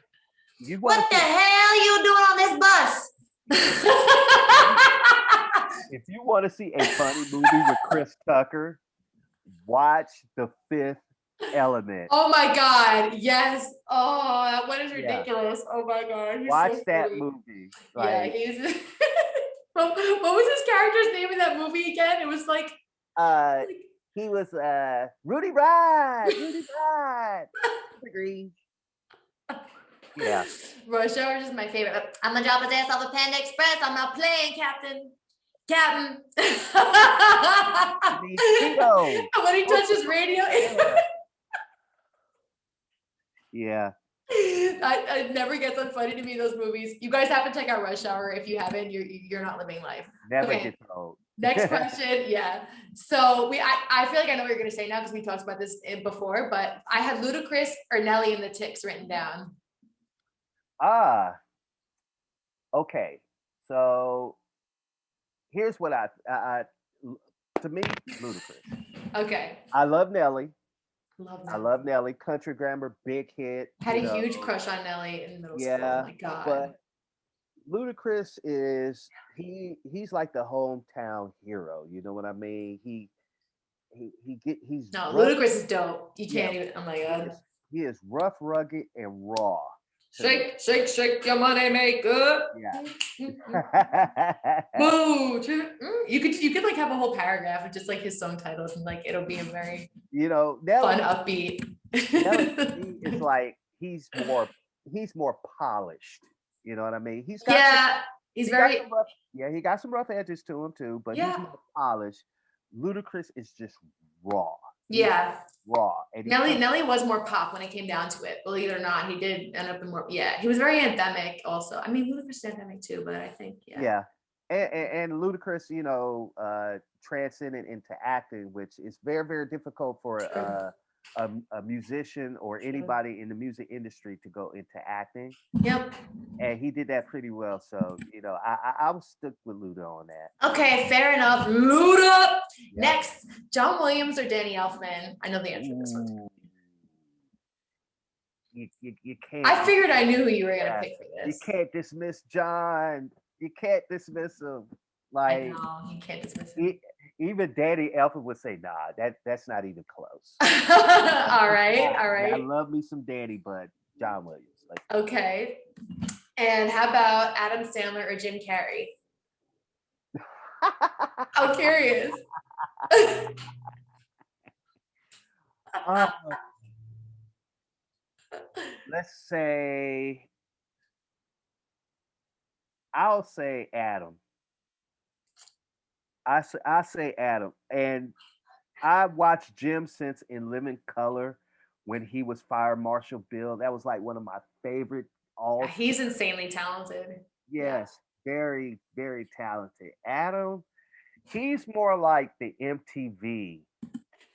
what the hell you doing on this bus? If you want to see a funny movie with Chris Tucker, watch The Fifth Element. Oh my God, yes. Oh, that one is ridiculous. Oh my God. Watch that movie. He's what was his character's name in that movie again? It was like he was Rudy Ride. Agree. Yeah. Rush Hour is my favorite. I'm gonna drop his ass off the Panda Express. I'm not playing, Captain. And when he touches radio. Yeah. It never gets unfunny to me, those movies. You guys have to check out Rush Hour. If you haven't, you're not living life. Never gets old. Next question. Yeah. So I feel like I know what you're gonna say now because we talked about this before, but I had Ludacris or Nelly and the Ticks written down. Okay. So here's what to me, Ludacris. Okay. I love Nelly. I love Nelly. Country Grammar, big hit. Had a huge crush on Nelly in middle school. Oh my God. But Ludacris he's like the hometown hero. You know what I mean? He's Ludacris is dope. You can't even. Oh my God. He is rough, rugged, and raw. Shake, shake, shake your money maker. Yeah. Boo. You could like have a whole paragraph of just like his song titles and like it'll be a very Nelly, fun upbeat. Nelly is like he's more polished. You know what I mean? He got some rough edges to him too, but he's more polished. Ludacris is just raw. Yeah. Raw. And Nelly was more pop when it came down to it. Believe it or not, he did end up in more. Yeah, he was very anthemic also. I mean, Ludacris is anthemic too, but I think Yeah. And Ludacris, transcended into acting, which is very, very difficult for a musician or anybody in the music industry to go into acting. Yep. And he did that pretty well. So, I was stuck with Luda on that. Okay, fair enough. Luda. Yeah. Next, John Williams or Danny Elfman? I know the answer to this one. You can't. I figured I knew who you were gonna pick for this. You can't dismiss John. You can't dismiss him. I know, you can't dismiss him. Even Danny Elfman would say, nah, that's not even close. All right. I love me some Danny, but John Williams. Okay. And how about Adam Sandler or Jim Carrey? I'm curious. Let's say, I'll say Adam. I say Adam. And I watched Jim since In Living Color when he was Fire Marshal Bill. That was like one of my favorite. He's insanely talented. Yes, very, very talented. Adam, he's more like the MTV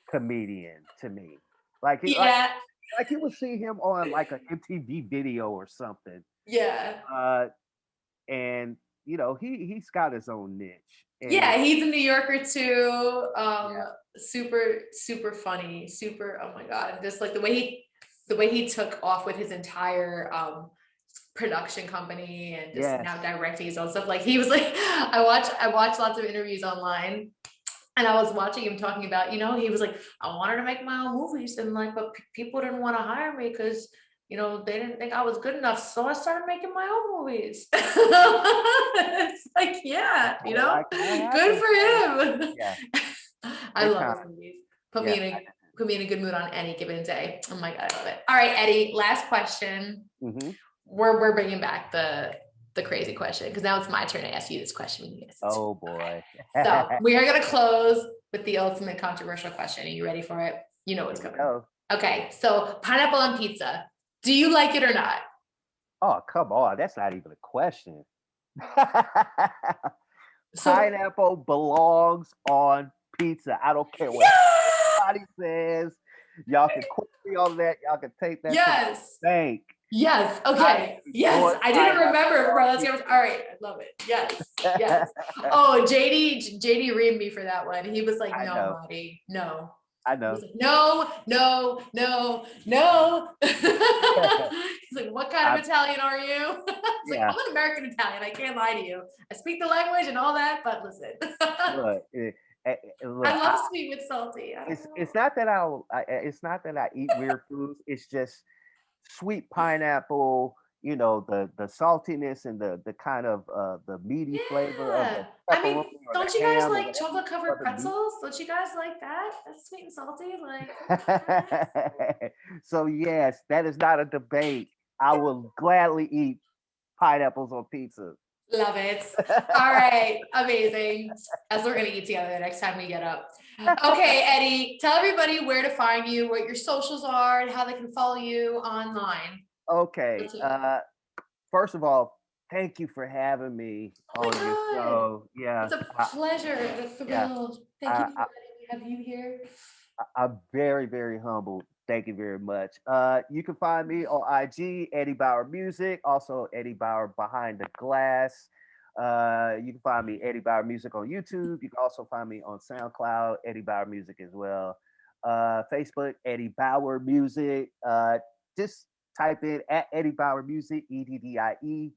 comedian to me. Like you would see him on like an MTV video or something. Yeah. And he's got his own niche. And he's a New Yorker too. Super, super funny. Super. Oh my God! Just like the way he took off with his entire production company and just now directing his own stuff. Like he was like, I watched lots of interviews online. And I was watching him talking about, he was like, I wanted to make my own movies, and but people didn't want to hire me because, they didn't think I was good enough. So I started making my own movies. It's like, good for him. Yeah. I love his movies. Put me in a good mood on any given day. Oh my God, I love it. All right, Eddie, last question. Mm-hmm. We're bringing back the crazy question, because now it's my turn to ask you this question. Oh boy. So we are going to close with the ultimate controversial question. Are you ready for it? You know what's coming. Oh. Okay. So pineapple on pizza. Do you like it or not? Oh, come on. That's not even a question. Pineapple belongs on pizza. I don't care what anybody says. Y'all can quote me on that. Y'all can take that to the bank. Yes. Okay. Yes. I didn't remember, bro. Let's go. All right. I love it. Yes. Yes. Oh, JD reamed me for that one. He was like, no, Marty, no. I know. Like, no. He's like, what kind of Italian are you? It's like, I'm an American Italian. I can't lie to you. I speak the language and all that, but listen. Look, I love sweet with salty. It's not that I eat weird foods. It's just sweet pineapple, the saltiness and the kind of the meaty flavor of the pepperoni. I mean, don't you guys like chocolate covered pretzels? Don't you guys like that? That's sweet and salty, like. So yes, that is not a debate. I will gladly eat pineapples on pizza. Love it. All right, amazing. As we're gonna eat together the next time we get up. Okay, Eddie, tell everybody where to find you, what your socials are, and how they can follow you online. Okay. First of all, thank you for having me on your show. Yeah, it's a pleasure. I'm thrilled. Thank you for letting me have you here. I'm very, very humbled. Thank you very much. You can find me on IG, Eddie Bauer Music, also Eddie Bauer Behind the Glass. You can find me Eddie Bauer Music on YouTube. You can also find me on SoundCloud, Eddie Bauer Music as well. Facebook, Eddie Bauer Music. Just type in at Eddie Bauer Music, EDDIEBOWER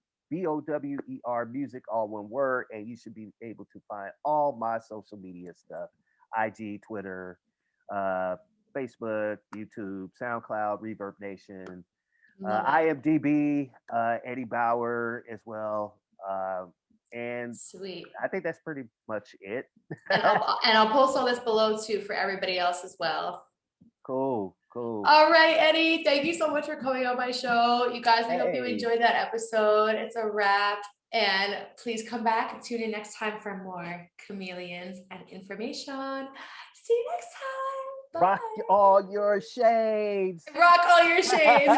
Music, all one word, and you should be able to find all my social media stuff: IG, Twitter, Facebook, YouTube, SoundCloud, Reverb Nation, IMDb, Eddie Bauer as well. And sweet. I think that's pretty much it. and I'll post all this below too for everybody else as well. Cool. All right, Eddie, thank you so much for coming on my show. You guys, I hope you enjoyed that episode. It's a wrap. And please come back and tune in next time for more chameleons and information. See you next time. Bye. Rock all your shades. Rock all your shades.